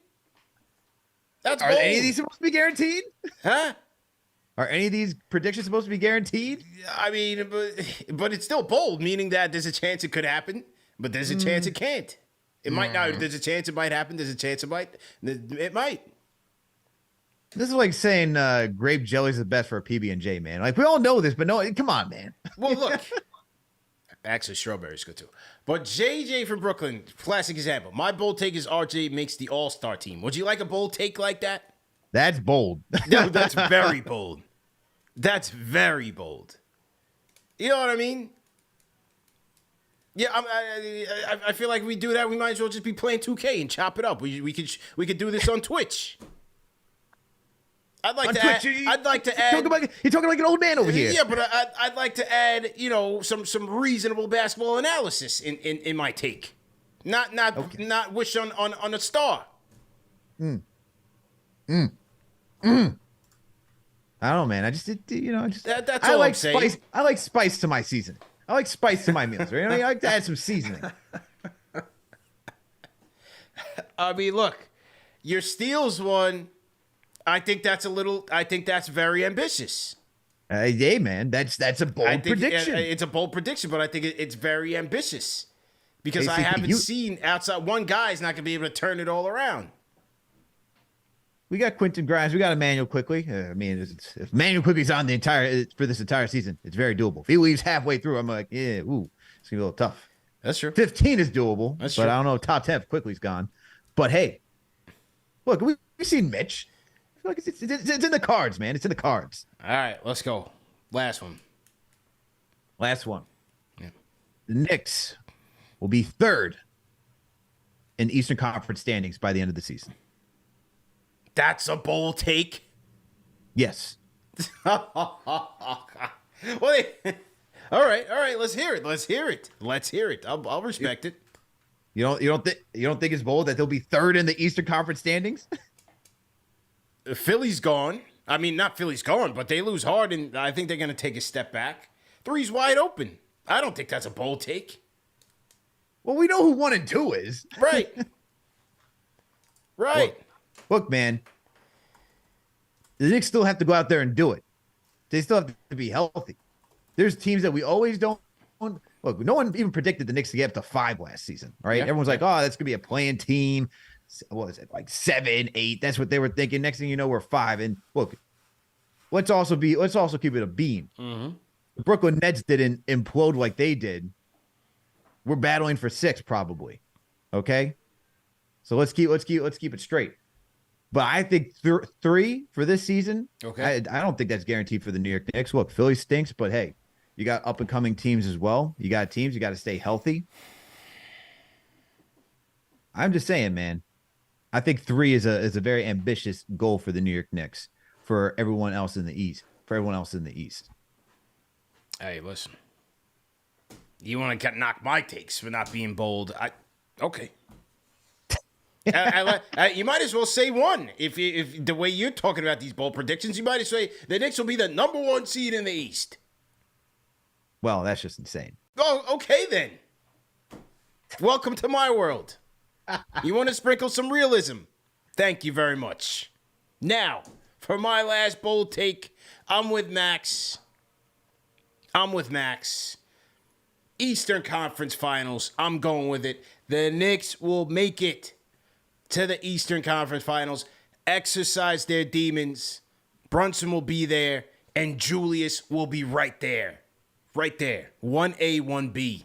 A: Are
B: any of these supposed to be guaranteed?
A: Huh?
B: Are any of these predictions supposed to be guaranteed?
A: I mean, but it's still bold, meaning that there's a chance it could happen, but there's a chance it can't. It might not. There's a chance it might happen. There's a chance it might. It might.
B: This is like saying grape jelly is the best for a PB&J, man. Like, we all know this, but no, come on, man.
A: Well, look. Actually, strawberry is good too. But JJ from Brooklyn, classic example. My bold take is RJ makes the all-star team. Would you like a bold take like that?
B: That's bold.
A: No, that's very bold. That's very bold. You know what I mean? Yeah, I feel like if we do that, we might as well just be playing 2K and chop it up. We could do this on Twitch. I'd like to add.
B: You're talking like an old man over here.
A: Yeah, but I'd like to add, some reasonable basketball analysis in my take, not wish on a star.
B: I don't know, man.
A: That's all I'm saying.
B: Spice. I like spice to my season. I like spice to my meals. Right? I like to add some seasoning.
A: I mean, look, your steals one. I think that's very ambitious.
B: Hey, man, that's a bold prediction.
A: It's a bold prediction, but I think it's very ambitious because I
B: KCP,
A: haven't seen outside. One guy's not going to be able to turn it all around.
B: We got Quentin Grimes. We got Immanuel Quickley. If Immanuel Quickley's on for this entire season, it's very doable. If he leaves halfway through, I'm like, it's gonna be a little tough.
A: That's true.
B: 15 is doable,
A: That's
B: but
A: true.
B: I don't know. Top 10 if Quickley's gone. But hey, look, we've seen Mitch. I feel like it's in the cards, man. It's in the cards.
A: All right, let's go. Last one.
B: Yeah. The Knicks will be third in Eastern Conference standings by the end of the season.
A: That's a bold take.
B: Yes.
A: Well, all right. Let's hear it. I'll respect it.
B: You don't think it's bold that they'll be third in the Eastern Conference standings?
A: Philly's gone. I mean, not Philly's gone, but they lose hard, and I think they're going to take a step back. 3's wide open. I don't think that's a bold take.
B: Well, we know who 1 and 2 is.
A: Right. Right.
B: Look, man, the Knicks still have to go out there and do it. They still have to be healthy. There's teams that we always don't. Look, no one even predicted the Knicks to get up to 5 last season, right?
A: Yeah.
B: Everyone's like, oh, that's going to be a playing team. What is it, like 7, 8? That's what they were thinking. Next thing you know, we're 5. And look, let's also keep it a beam.
A: Mm-hmm.
B: The Brooklyn Nets didn't implode like they did. We're battling for 6 probably. Okay? So let's keep it straight. But I think 3 for this season.
A: Okay.
B: I don't think that's guaranteed for the New York Knicks. Look, Philly stinks, but hey, you got up and coming teams as well. You got teams. You got to stay healthy. I'm just saying, man. I think 3 is a very ambitious goal for the New York Knicks. For everyone else in the East.
A: Hey, listen. You want to knock my takes for not being bold? Okay. You might as well say 1. If the way you're talking about these bold predictions, you might as well say the Knicks will be the number 1 seed in the East.
B: Well, that's just insane.
A: Oh, okay then. Welcome to my world. You want to sprinkle some realism? Thank you very much. Now, for my last bold take, I'm with Max. Eastern Conference Finals. I'm going with it. The Knicks will make it to the Eastern Conference Finals, exercise their demons. Brunson will be there, and Julius will be right there. Right there. 1A, 1B.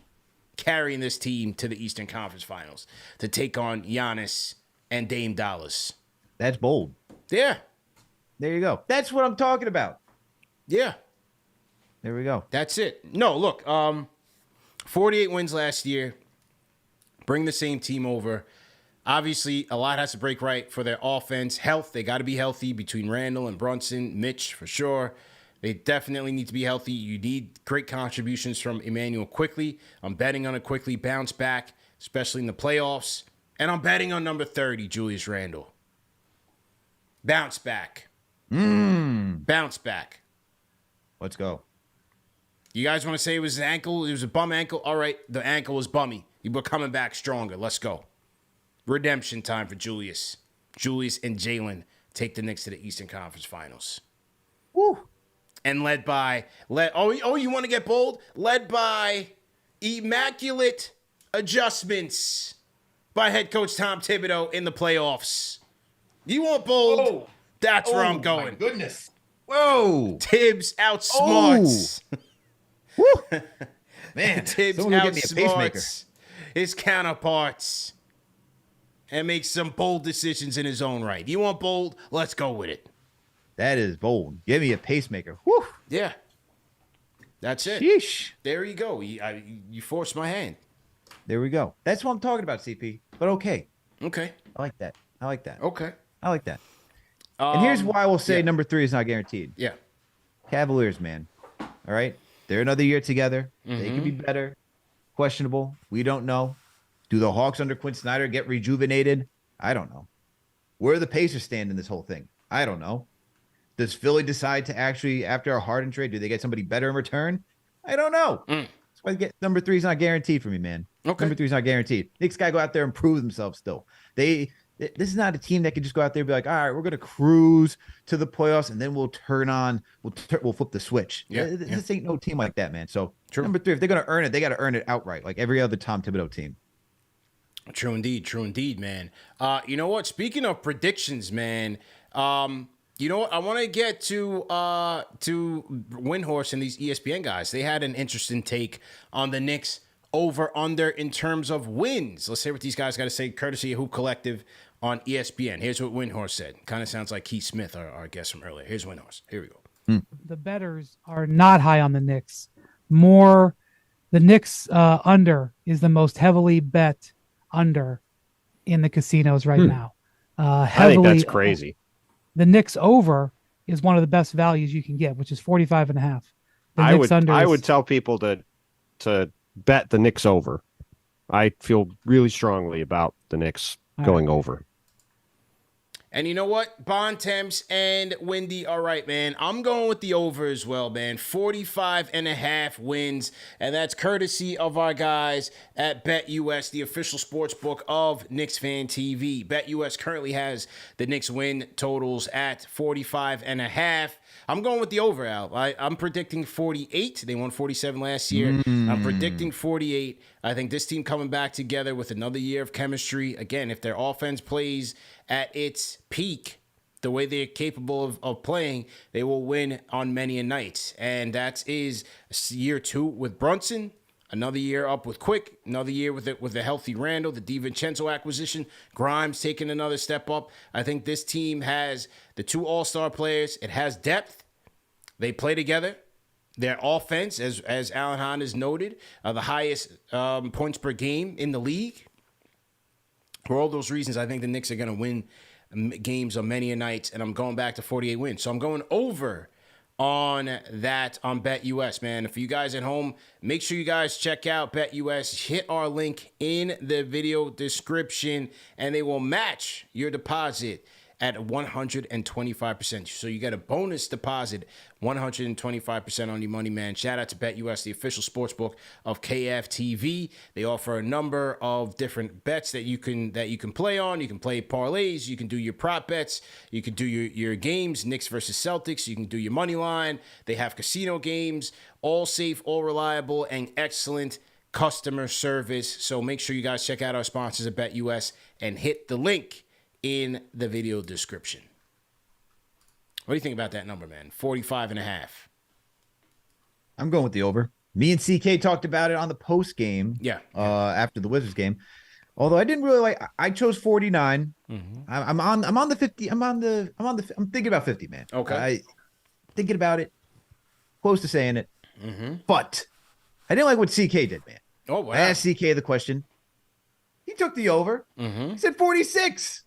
A: Carrying this team to the Eastern Conference Finals to take on Giannis and Dame Dallas.
B: That's bold.
A: Yeah.
B: There you go. That's what I'm talking about.
A: Yeah.
B: There we go.
A: That's it. No, look, 48 wins last year. Bring the same team over. Obviously, a lot has to break right for their offense. Health, they got to be healthy between Randall and Brunson, Mitch for sure. They definitely need to be healthy. You need great contributions from Immanuel Quickley. I'm betting on a Quickley bounce back, especially in the playoffs. And I'm betting on number 30, Julius Randle. Bounce back. Bounce back.
B: Let's go.
A: You guys want to say it was his ankle? It was a bum ankle? All right, the ankle was bummy. We're coming back stronger. Let's go. Redemption time for Julius. Julius and Jalen take the Knicks to the Eastern Conference Finals.
B: Woo.
A: And led by, you want to get bold? Led by immaculate adjustments by head coach Tom Thibodeau in the playoffs. You want bold? That's where I'm going.
B: My goodness. Whoa.
A: Tibbs outsmarts.
B: Woo. Man,
A: Tibbs outsmarts his counterparts and makes some bold decisions in his own right. You want bold? Let's go with it.
B: That is bold. Give me a pacemaker. Woo.
A: Yeah. That's it.
B: Sheesh.
A: There you go. You forced my hand.
B: There we go. That's what I'm talking about, CP. But okay.
A: Okay.
B: I like that.
A: Okay.
B: I like that. And here's why we'll say number 3 is not guaranteed.
A: Yeah.
B: Cavaliers, man. All right? They're another year together. They could be better. Questionable. We don't know. Do the Hawks under Quinn Snyder get rejuvenated? I don't know. Where do the Pacers stand in this whole thing? I don't know. Does Philly decide to actually, after a Harden trade, do they get somebody better in return? I don't know. That's why number 3 is not guaranteed for me, man.
A: Okay.
B: Number 3 is not guaranteed. Knicks got to go out there and prove themselves still. This is not a team that can just go out there and be like, all right, we're going to cruise to the playoffs and then we'll turn on, we'll flip the switch. This ain't no team like that, man. So number 3, if they're going to earn it, they got to earn it outright, like every other Tom Thibodeau team.
A: True indeed, man. You know what? Speaking of predictions, man, you know what? I want to get to Windhorse and these ESPN guys. They had an interesting take on the Knicks over-under in terms of wins. Let's hear what these guys got to say, courtesy of Hoop Collective on ESPN. Here's what Windhorse said. Kind of sounds like Keith Smith, our guest from earlier. Here's Windhorse. Here we go.
D: The bettors are not high on the Knicks. The Knicks under is the most heavily bet under in the casinos right now.
E: I think that's crazy.
D: The Knicks over is one of the best values you can get, which is 45.5.
E: I would tell people to bet the Knicks over. I feel really strongly about the Knicks going over.
A: And you know what? Bontemps and Wendy, all right, man. I'm going with the over as well, man. 45.5 wins. And that's courtesy of our guys at BetUs, the official sports book of KnicksFanTV. BetUs currently has the Knicks win totals at 45.5. I'm going with the over, Al. I'm predicting 48. They won 47 last year. I'm predicting 48. I think this team coming back together with another year of chemistry. Again, if their offense plays at its peak, the way they're capable of playing, they will win on many a night. And that is year 2 with Brunson, another year up with Quick, another year with a healthy Randall, the DiVincenzo acquisition, Grimes taking another step up. I think this team has the 2 all-star players. It has depth. They play together. Their offense, as Alan Hahn has noted, the highest points per game in the league. For all those reasons, I think the Knicks are going to win games on many a night, and I'm going back to 48 wins. So I'm going over on that on BetUs, man. If you guys at home, make sure you guys check out BetUs. Hit our link in the video description, and they will match your deposit at 125%. So you get a bonus deposit, 125% on your money, man. Shout out to BetUs, the official sportsbook of KFTV. They offer a number of different bets that you can play on. You can play parlays. You can do your prop bets. You can do your games, Knicks versus Celtics. You can do your money line. They have casino games, all safe, all reliable, and excellent customer service. So make sure you guys check out our sponsors at BetUs and hit the link in the video description. What do you think about that number, man? 45.5.
B: I'm going with the over. Me and CK talked about it on the post game.
A: Yeah.
B: After the Wizards game. Although I didn't really like. I chose 49. I'm on the 50. I'm thinking about 50, man.
A: Okay.
B: Thinking about it. Close to saying it. But I didn't like what CK did, man.
A: Oh wow.
B: I asked CK the question. He took the over. He said 46.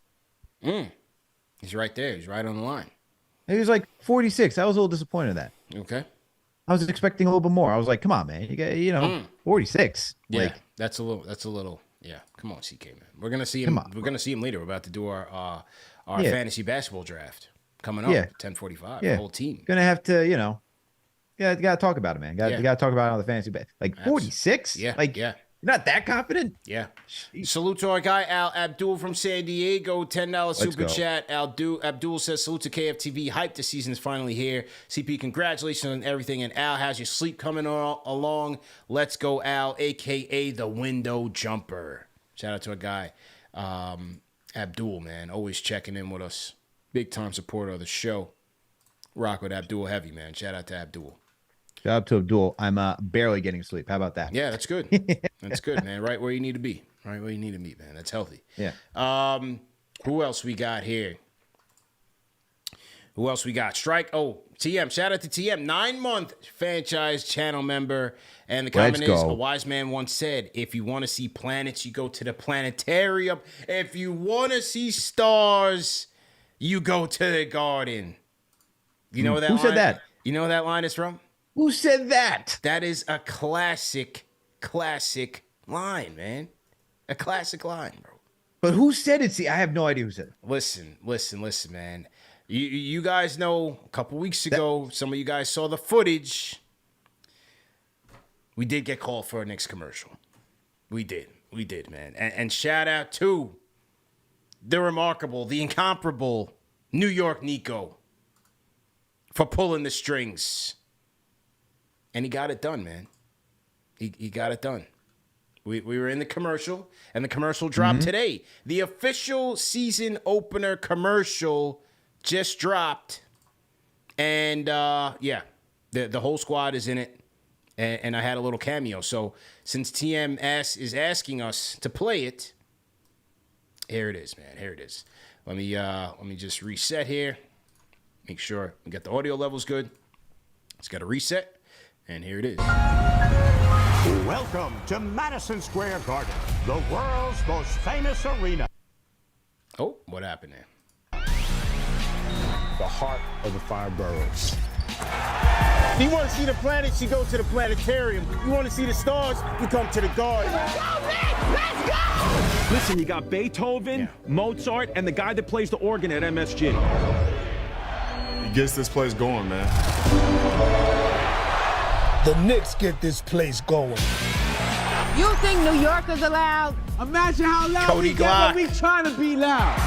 A: He's right there. He's right on the line.
B: He was like 46. I was a little disappointed in that.
A: Okay.
B: I was expecting a little bit more. I was like, come on, man. You got, 46.
A: Yeah,
B: like,
A: that's a little. Yeah, come on, CK, man. We're gonna see him. We're gonna see him later. We're about to do our fantasy basketball draft coming up. 10:45. The whole team.
B: Gonna have to, you gotta talk about it, man. You gotta talk about it on the fantasy bet. Like 46.
A: Yeah.
B: Like,
A: yeah.
B: You're not that confident?
A: Yeah.
B: Jeez.
A: Salute to our guy, Al Abdul from San Diego. $10 super chat. Abdul says, salute to KFTV. Hype, the season is finally here. CP, congratulations on everything. And Al, how's your sleep coming along? Let's go, Al, a.k.a. the window jumper. Shout out to our guy, Abdul, man. Always checking in with us. big time supporter of the show. Rock with Abdul Heavy, man. Shout out to Abdul.
B: Shout out to Abdul. I'm barely getting sleep. How about that?
A: Yeah, that's good. That's good, man. Right where you need to be. Right where you need to be, man. That's healthy.
B: Yeah.
A: Who else we got here? Who else we got? Strike. Oh, TM. Shout out to TM. 9-month Fanchise channel member. And the comment is, a wise man once said, if you want to see planets, you go to the planetarium. If you want to see stars, you go to the garden. You know that
B: Who
A: line?
B: said that?
A: You know where that line is from?
B: Who said that?
A: That is a classic line, man. A classic line, bro.
B: But who said it? See, I have no idea who said it.
A: Listen, man. You guys know a couple weeks ago, some of you guys saw the footage. We did get called for a Knicks commercial. We did, man. And shout out to the remarkable, the incomparable New York Nico for pulling the strings. And he got it done, man. He got it done. We were in the commercial, and the commercial dropped today. The official season opener commercial just dropped. And, the whole squad is in it. And I had a little cameo. So since TMS is asking us to play it, here it is, man. Here it is. Let me just reset here. Make sure we got the audio levels good. It's got to reset. And here it is.
F: Welcome to Madison Square Garden, the world's most famous arena.
A: Oh, what happened there?
F: The heart of the five boroughs.
G: If you want to see the planets, you go to the planetarium. You want to see the stars, you come to the garden.
H: Let's go, Nick! Let's go!
I: Listen, you got Beethoven, Mozart, and the guy that plays the organ at MSG.
J: He gets this place going, man.
G: The Knicks get this place going.
H: You think New Yorkers are loud?
I: Imagine how loud
A: Cody
I: we get
A: Glock.
I: when we trying to be loud.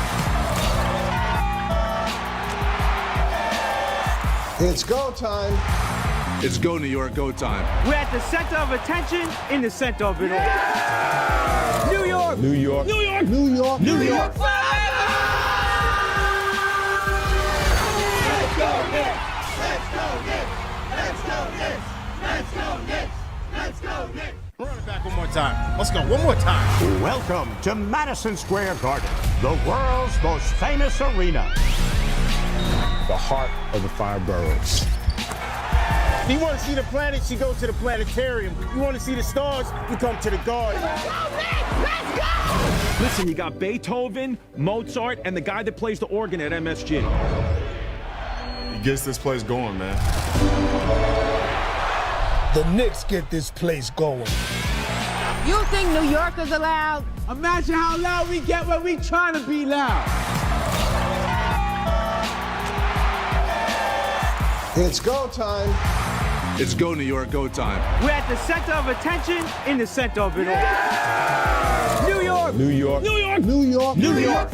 G: It's go time.
J: It's go New York, go time.
I: We're at the center of attention, in the center of it all. New York!
G: New York.
I: New York!
G: New York.
I: New York!
A: Run it back one more time. Let's go. One more time.
F: Welcome to Madison Square Garden, the world's most famous arena. The heart of the five boroughs.
G: If you want to see the planets, you go to the planetarium. You want to see the stars, you come to the garden.
H: Let's go, Nick! Let's go!
I: Listen, you got Beethoven, Mozart, and the guy that plays the organ at MSG.
J: He gets this place going, man.
G: The Knicks get this place going.
H: You think New Yorkers are loud?
I: Imagine how loud we get when we trying to be loud.
G: It's go time.
J: It's go New York, go time.
I: We're at the center of attention, in the center of it all. New York!
G: New York.
I: New York!
G: New York.
I: New York!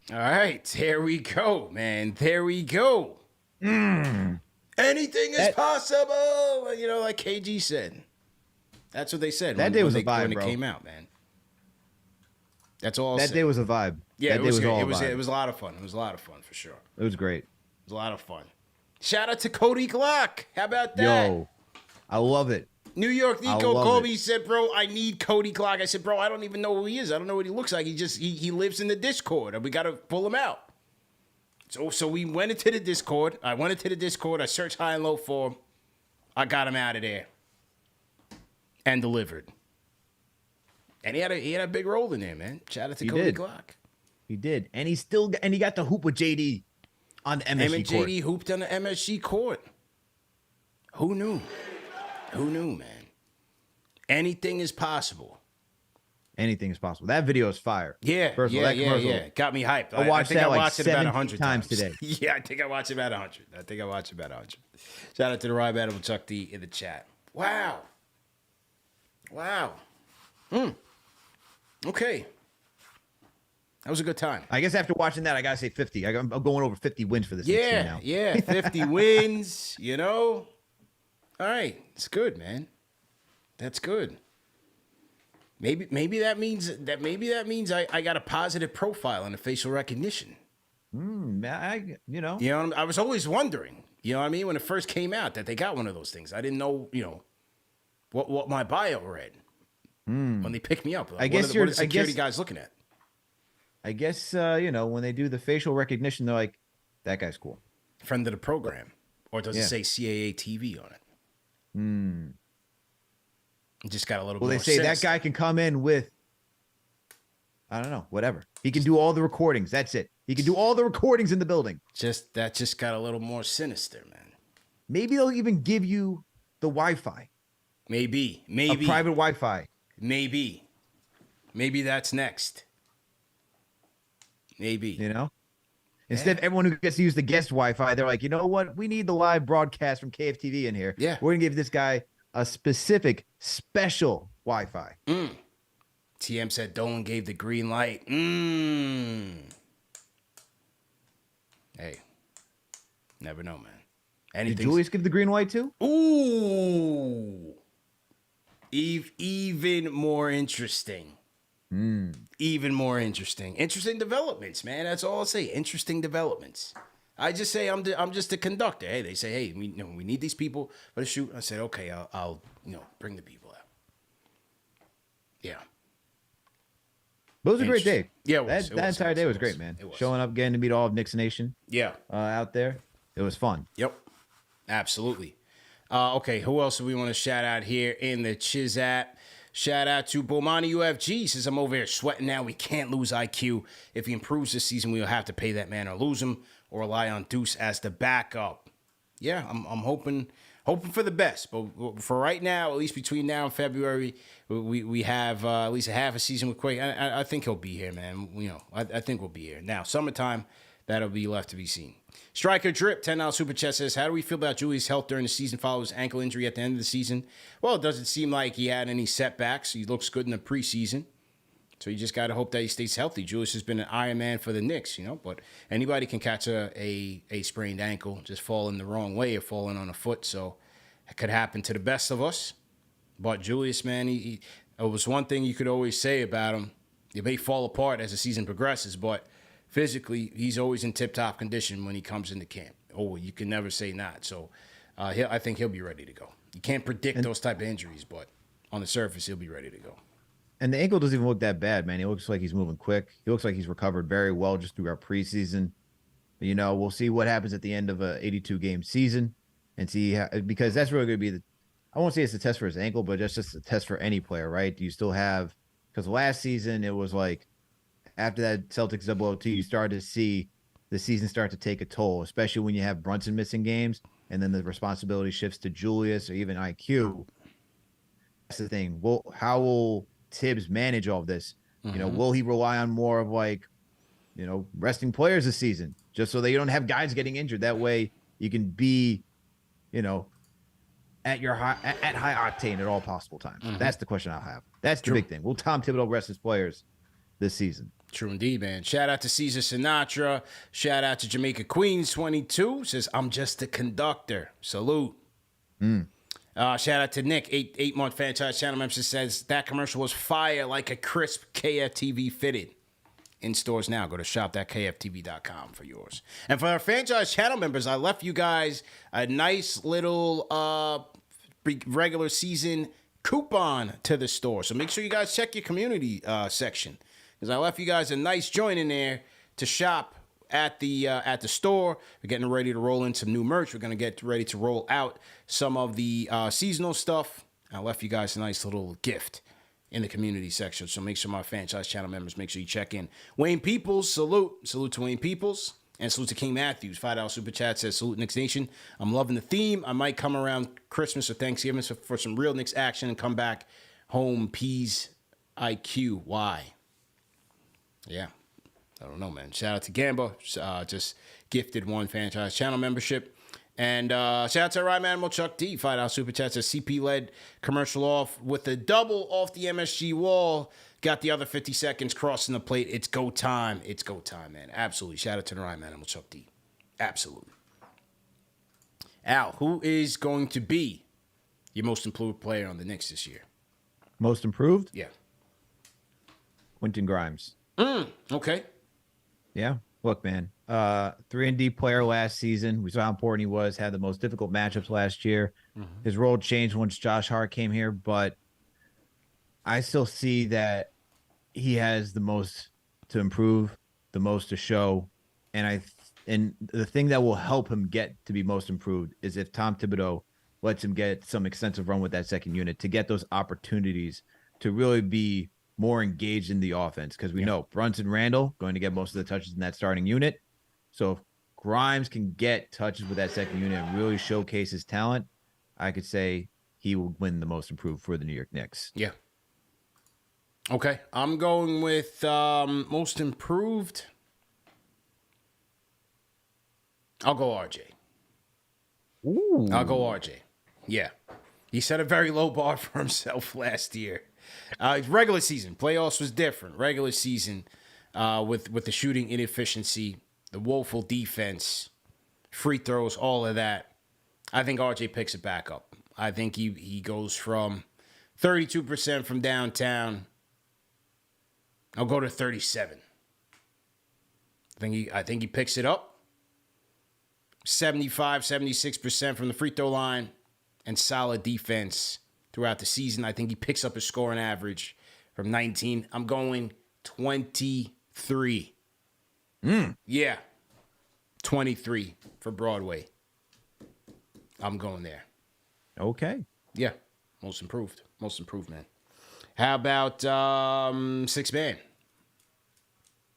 A: All right, there we go, man. There we go. Anything is possible. You know, like KG said. That's what they said.
B: That day was a vibe,
A: when
B: bro.
A: it came out, man. That's all.
B: That day was a vibe.
A: Yeah,
B: that
A: it was
B: day
A: great.
B: all a vibe.
A: It was a lot of fun. It was a lot of fun for sure.
B: It was great.
A: It was a lot of fun. Shout out to Cody Glock. How about that?
B: Yo, I love it.
A: New York
B: I
A: Nico
B: love
A: Kobe
B: it.
A: said, bro, I need Cody Glock. I said, bro, I don't even know who he is. I don't know what he looks like. He lives in the Discord, and we got to pull him out. So we went into the Discord. I went into the Discord. I searched high and low for him. I got him out of there and delivered. And he had a big role in there, man. Shout out to Cody Glock.
B: He did, and he got the hoop with JD on the MSG court.
A: JD hooped on the MSG court. Who knew? Who knew, man? Anything is possible.
B: Anything is possible. That video is fire.
A: Yeah,
B: First of all, that commercial,
A: yeah. Got me hyped.
B: I watched that like
A: watched it about
B: 70 times today.
A: Yeah, I think I watched it about 100. Shout out to the Rye Battle Chuck D in the chat. Wow. Okay. That was a good time.
B: I guess after watching that, I gotta say 50. I'm going over 50 wins for this Knicks team now.
A: Yeah, 50 wins, you know. All right, it's good, man. That's good. Maybe that means I got a positive profile in the facial recognition.
B: I
A: was always wondering, you know what I mean, when it first came out that they got one of those things. I didn't know, what my bio read when they picked me up. Like, what are the security guys looking at?
B: I guess when they do the facial recognition, they're like, that guy's cool.
A: Friend of the program. Or does it say CAA TV on it? It just got a little bit more
B: they say
A: sinister.
B: that guy can come in with, I don't know, whatever. He can do all the recordings. That's it. He can do all the recordings in the building.
A: That just got a little more sinister, man.
B: Maybe they'll even give you the Wi-Fi.
A: Maybe.
B: A private Wi-Fi.
A: Maybe that's next. Maybe.
B: Instead of everyone who gets to use the guest Wi-Fi, they're like, you know what? We need the live broadcast from KFTV in here.
A: Yeah.
B: We're going to give this guy a specific, special Wi-Fi.
A: TM said Dolan gave the green light. Hey, never know, man.
B: Did Julius give the green light too?
A: Ooh. Even more interesting. Even more interesting. Interesting developments, man. That's all I'll say. Interesting developments. I just say I'm just a conductor. Hey, they say, hey, we need these people for the shoot. I said, okay, I'll bring the people out. Yeah.
B: But it was a great day.
A: Yeah,
B: that entire day was great, man. Showing up, getting to meet all of Knicks Nation.
A: Yeah.
B: Out there. It was fun.
A: Yep. Absolutely. Okay, who else do we want to shout out here in the Chiz app? Shout out to Bomani UFG. Says, I'm over here sweating now. We can't lose IQ. If he improves this season, we'll have to pay that man or lose him or rely on Deuce as the backup. Yeah, I'm hoping for the best. But for right now, at least between now and February, we have at least a half a season with Quake. I think he'll be here, man. I think we'll be here. Now, summertime, that'll be left to be seen. Striker Drip, $10 Super Chat says, how do we feel about Julius' health during the season following his ankle injury at the end of the season? Well, it doesn't seem like he had any setbacks. He looks good in the preseason. So you just got to hope that he stays healthy. Julius has been an Iron Man for the Knicks, but anybody can catch a sprained ankle, just falling the wrong way or falling on a foot. So it could happen to the best of us. But Julius, man, it was one thing you could always say about him. It may fall apart as the season progresses, but physically, he's always in tip-top condition when he comes into camp. Oh, you can never say not. So I think he'll be ready to go. You can't predict those type of injuries, but on the surface, he'll be ready to go.
B: And the ankle doesn't even look that bad, man. He looks like he's moving quick. He looks like he's recovered very well just through our preseason. We'll see what happens at the end of a 82-game season and see because that's really going to be I won't say it's a test for his ankle, but that's just a test for any player, right? Do you still have – because last season it was like after that Celtics WOT, you started to see the season start to take a toll, especially when you have Brunson missing games and then the responsibility shifts to Julius or even IQ. That's the thing. Well, how will Tibbs manage all of this? Will he rely on more of resting players this season just so that you don't have guys getting injured? That way you can be, at high octane at all possible times. That's the question I'll have. That's the big thing. Will Tom Thibodeau rest his players this season?
A: True indeed, man. Shout out to Caesar Sinatra. Shout out to Jamaica Queens 22. Says, I'm just a conductor. Salute. Shout out to Nick, 8-month franchise channel member, says that commercial was fire like a crisp KFTV fitted. In stores now. Go to shop.kftv.com for yours. And for our franchise channel members, I left you guys a nice little regular season coupon to the store. So make sure you guys check your community section, because I left you guys a nice joint in there to shop at the store. We're getting ready to roll in some new merch. We're going to get ready to roll out some of the seasonal stuff. I left you guys a nice little gift in the community section. So make sure my franchise channel members, make sure you check in. Wayne Peoples, salute. Salute to Wayne Peoples. And salute to King Matthews. $5 Super Chat says, salute Knicks Nation. I'm loving the theme. I might come around Christmas or Thanksgiving for some real Knicks action and come back home. Peas IQ. Why? Yeah. I don't know, man. Shout out to Gamba. Just gifted one franchise channel membership. And shout out to Rhyme Animal Chuck D. $5 Super Chat says, CP led commercial off with a double off the MSG wall. Got the other 50 seconds crossing the plate. It's go time. It's go time, man. Absolutely. Shout out to the Rhyme Animal Chuck D. Absolutely. Al, who is going to be your most improved player on the Knicks this year?
B: Most improved?
A: Yeah.
B: Quentin Grimes.
A: Okay.
B: Yeah. Look, man. 3-and-D player last season. We saw how important he was. Had the most difficult matchups last year. His role changed once Josh Hart came here, but I still see that he has the most to improve, the most to show, and the thing that will help him get to be most improved is if Tom Thibodeau lets him get some extensive run with that second unit to get those opportunities to really be more engaged in the offense, because we know Brunson Randall going to get most of the touches in that starting unit. So if Grimes can get touches with that second unit and really showcase his talent, I could say he will win the most improved for the New York Knicks.
A: Yeah. Okay. I'm going with most improved. I'll go RJ.
B: Ooh.
A: I'll go RJ. Yeah. He set a very low bar for himself last year. Regular season. Playoffs was different. Regular season with the shooting inefficiency, the woeful defense, free throws, all of that. I think RJ picks it back up. I think he goes from 32% from downtown. I'll go to 37. I think he picks it up. 75, 76% from the free throw line and solid defense throughout the season. I think he picks up his scoring average from 19. I'm going 23. Yeah. 23 for Broadway. I'm going there.
B: Okay.
A: Yeah. Most improved. Most improved, man. How about six man?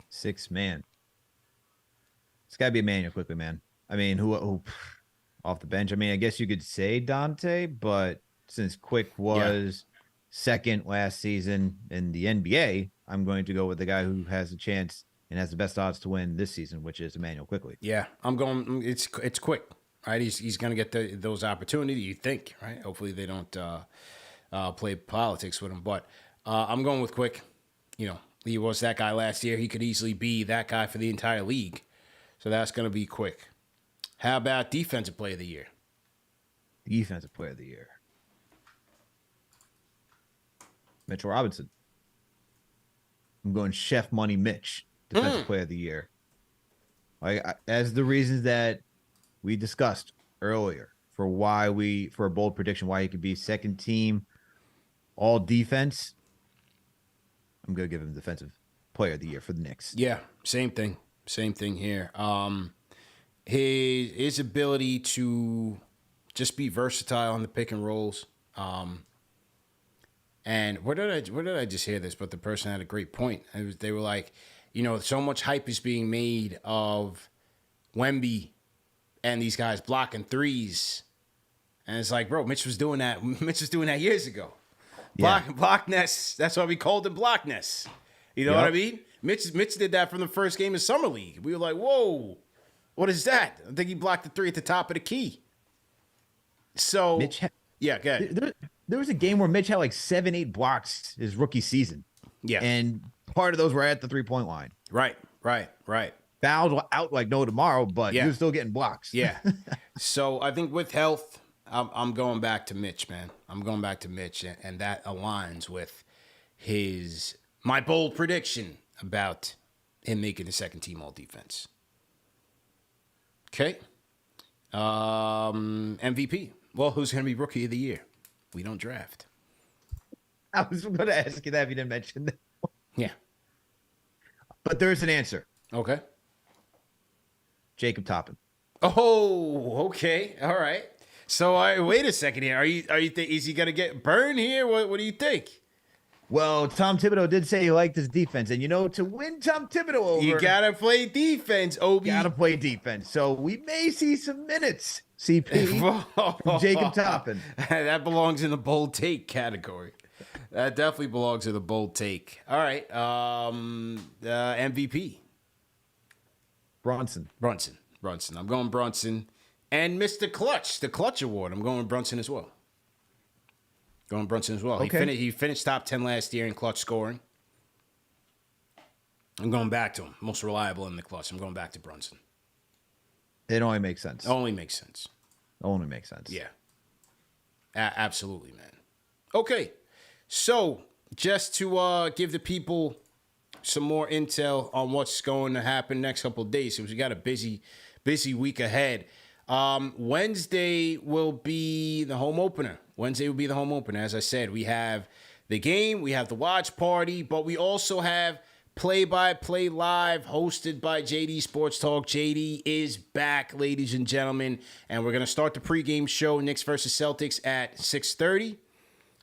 B: Six man. It's got to be Immanuel Quickley, man. I mean, who off the bench? I mean, I guess you could say Dante, but since Quick was second last season in the NBA, I'm going to go with the guy who has a chance and has the best odds to win this season, which is Immanuel Quickley.
A: Yeah, I'm going. It's Quick, right? He's going to get those opportunities. You think, right? Hopefully they don't play politics with him, but I'm going with Quick. You know, he was that guy last year. He could easily be that guy for the entire league. So that's going to be Quick. How about Defensive Player of the Year?
B: Defensive Player of the Year. Mitchell Robinson. I'm going Chef Money Mitch, Defensive Player of the Year. As the reasons that we discussed earlier for a bold prediction, why he could be second team all defense, I'm going to give him Defensive Player of the Year for the Knicks.
A: Yeah, same thing. Same thing here. His ability to just be versatile on the pick and rolls. And where did I just hear this? But the person had a great point. They were like, you know, so much hype is being made of Wemby and these guys blocking threes. And it's like, bro, Mitch was doing that. Mitch was doing that years ago. Block Ness. That's why we called him Block Ness. You know what I mean? Mitch did that from the first game of Summer League. We were like, whoa, what is that? I think he blocked the three at the top of the key. So, go ahead.
B: There was a game where Mitch had like 7-8 blocks his rookie season.
A: Yeah.
B: And part of those were at the 3-point line.
A: Right.
B: Fouled out like no tomorrow, but he was still getting blocks.
A: Yeah. So I think with health, I'm going back to Mitch, man. I'm going back to Mitch, and that aligns with my bold prediction about him making the second team all defense. Okay. MVP. Well, who's going to be Rookie of the Year? We don't draft.
B: I was going to ask you that if you didn't mention that.
A: Yeah.
B: But there's an answer.
A: Okay.
B: Jacob Toppin.
A: Oh, okay. All right. So, wait a second here. Are you is he going to get burned here? What do you think?
B: Well, Tom Thibodeau did say he liked his defense. And, to win Tom Thibodeau over...
A: You got to play defense, Obi.
B: Got to play defense. So, we may see some minutes, CP, from Jacob Toppin.
A: That belongs in the bold take category. That definitely belongs in the bold take. All right. MVP.
B: Brunson.
A: I'm going Brunson. And Mr. Clutch, the Clutch Award. I'm going Brunson as well.
B: Okay.
A: He finished top 10 last year in clutch scoring. I'm going back to him. Most reliable in the clutch. I'm going back to Brunson.
B: It only makes sense.
A: Only makes sense.
B: Yeah.
A: Absolutely, man. Okay. So, just to give the people some more intel on what's going to happen next couple of days. So we got a busy week ahead. Wednesday will be the home opener. As I said, we have the game, we have the watch party, but we also have play-by-play live hosted by JD Sports Talk. JD is back, ladies and gentlemen, and we're going to start the pregame show, Knicks versus Celtics, at 6:30.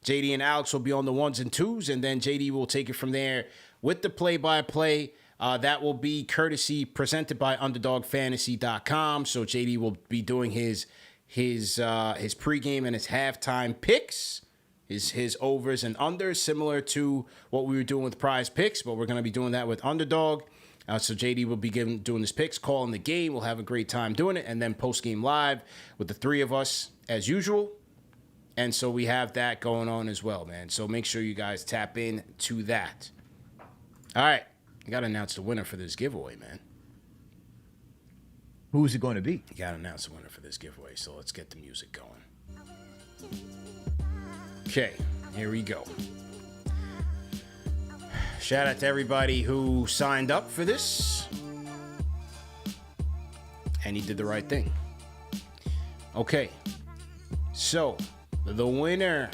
A: JD and Alex will be on the ones and twos, and then JD will take it from there with the play-by-play. That will be courtesy presented by UnderdogFantasy.com. So JD will be doing his pregame and his halftime picks, his overs and unders, similar to what we were doing with Prize Picks, but we're going to be doing that with Underdog. So JD will be doing his picks, calling the game. We'll have a great time doing it, and then post-game live with the three of us as usual. And so we have that going on as well, man. So make sure you guys tap in to that. All right. I got to announce the winner for this giveaway, man.
B: Who's it going to be?
A: You got to announce the winner for this giveaway. So let's get the music going. Okay, here we go. Shout out to everybody who signed up for this. And he did the right thing. Okay. So, the winner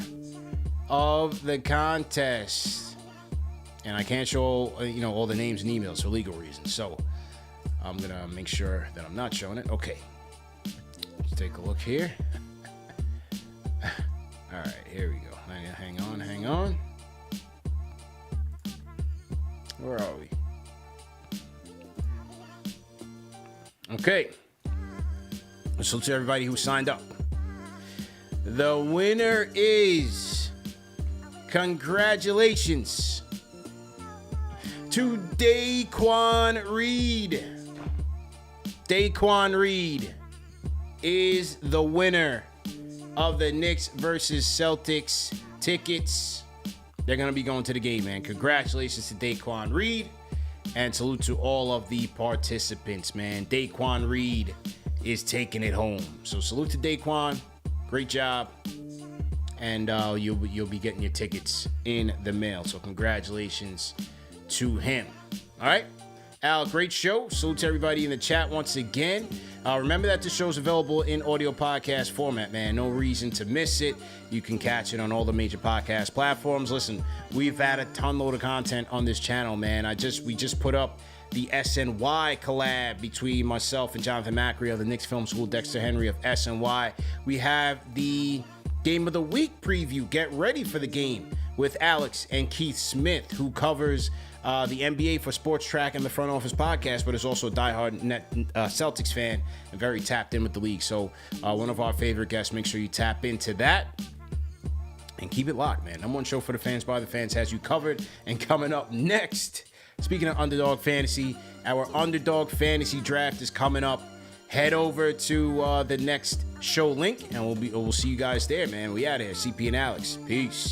A: of the contest, and I can't show all the names and emails for legal reasons, so I'm gonna make sure that I'm not showing it. Okay, let's take a look here. All right, here we go. Hang on. Where are we? Okay, so to everybody who signed up, the winner is, congratulations to Daquan Reed. Daquan Reed is the winner of the Knicks versus Celtics tickets. They're going to be going to the game, man. Congratulations to Daquan Reed, and salute to all of the participants, man. Daquan Reed is taking it home. So salute to Daquan. Great job. And you'll be getting your tickets in the mail. So congratulations to him. All right. Al, great show. Salute to everybody in the chat once again. Remember that the show is available in audio podcast format, man. No reason to miss it. You can catch it on all the major podcast platforms. Listen, we've had a ton load of content on this channel, man. We just put up the SNY collab between myself and Jonathan Macri of the Knicks Film School, Dexter Henry of SNY. We have the Game of the Week preview. Get ready for the game with Alex and Keith Smith, who covers the NBA for Sports Track and the Front Office podcast, but is also a diehard Celtics fan and very tapped in with the league. So one of our favorite guests. Make sure you tap into that and keep it locked, man. Number one show for the fans by the fans has you covered. And coming up next, speaking of Underdog Fantasy, our Underdog Fantasy Draft is coming up. Head over to the next show link, and we'll see you guys there, man. We out here. CP and Alex. Peace.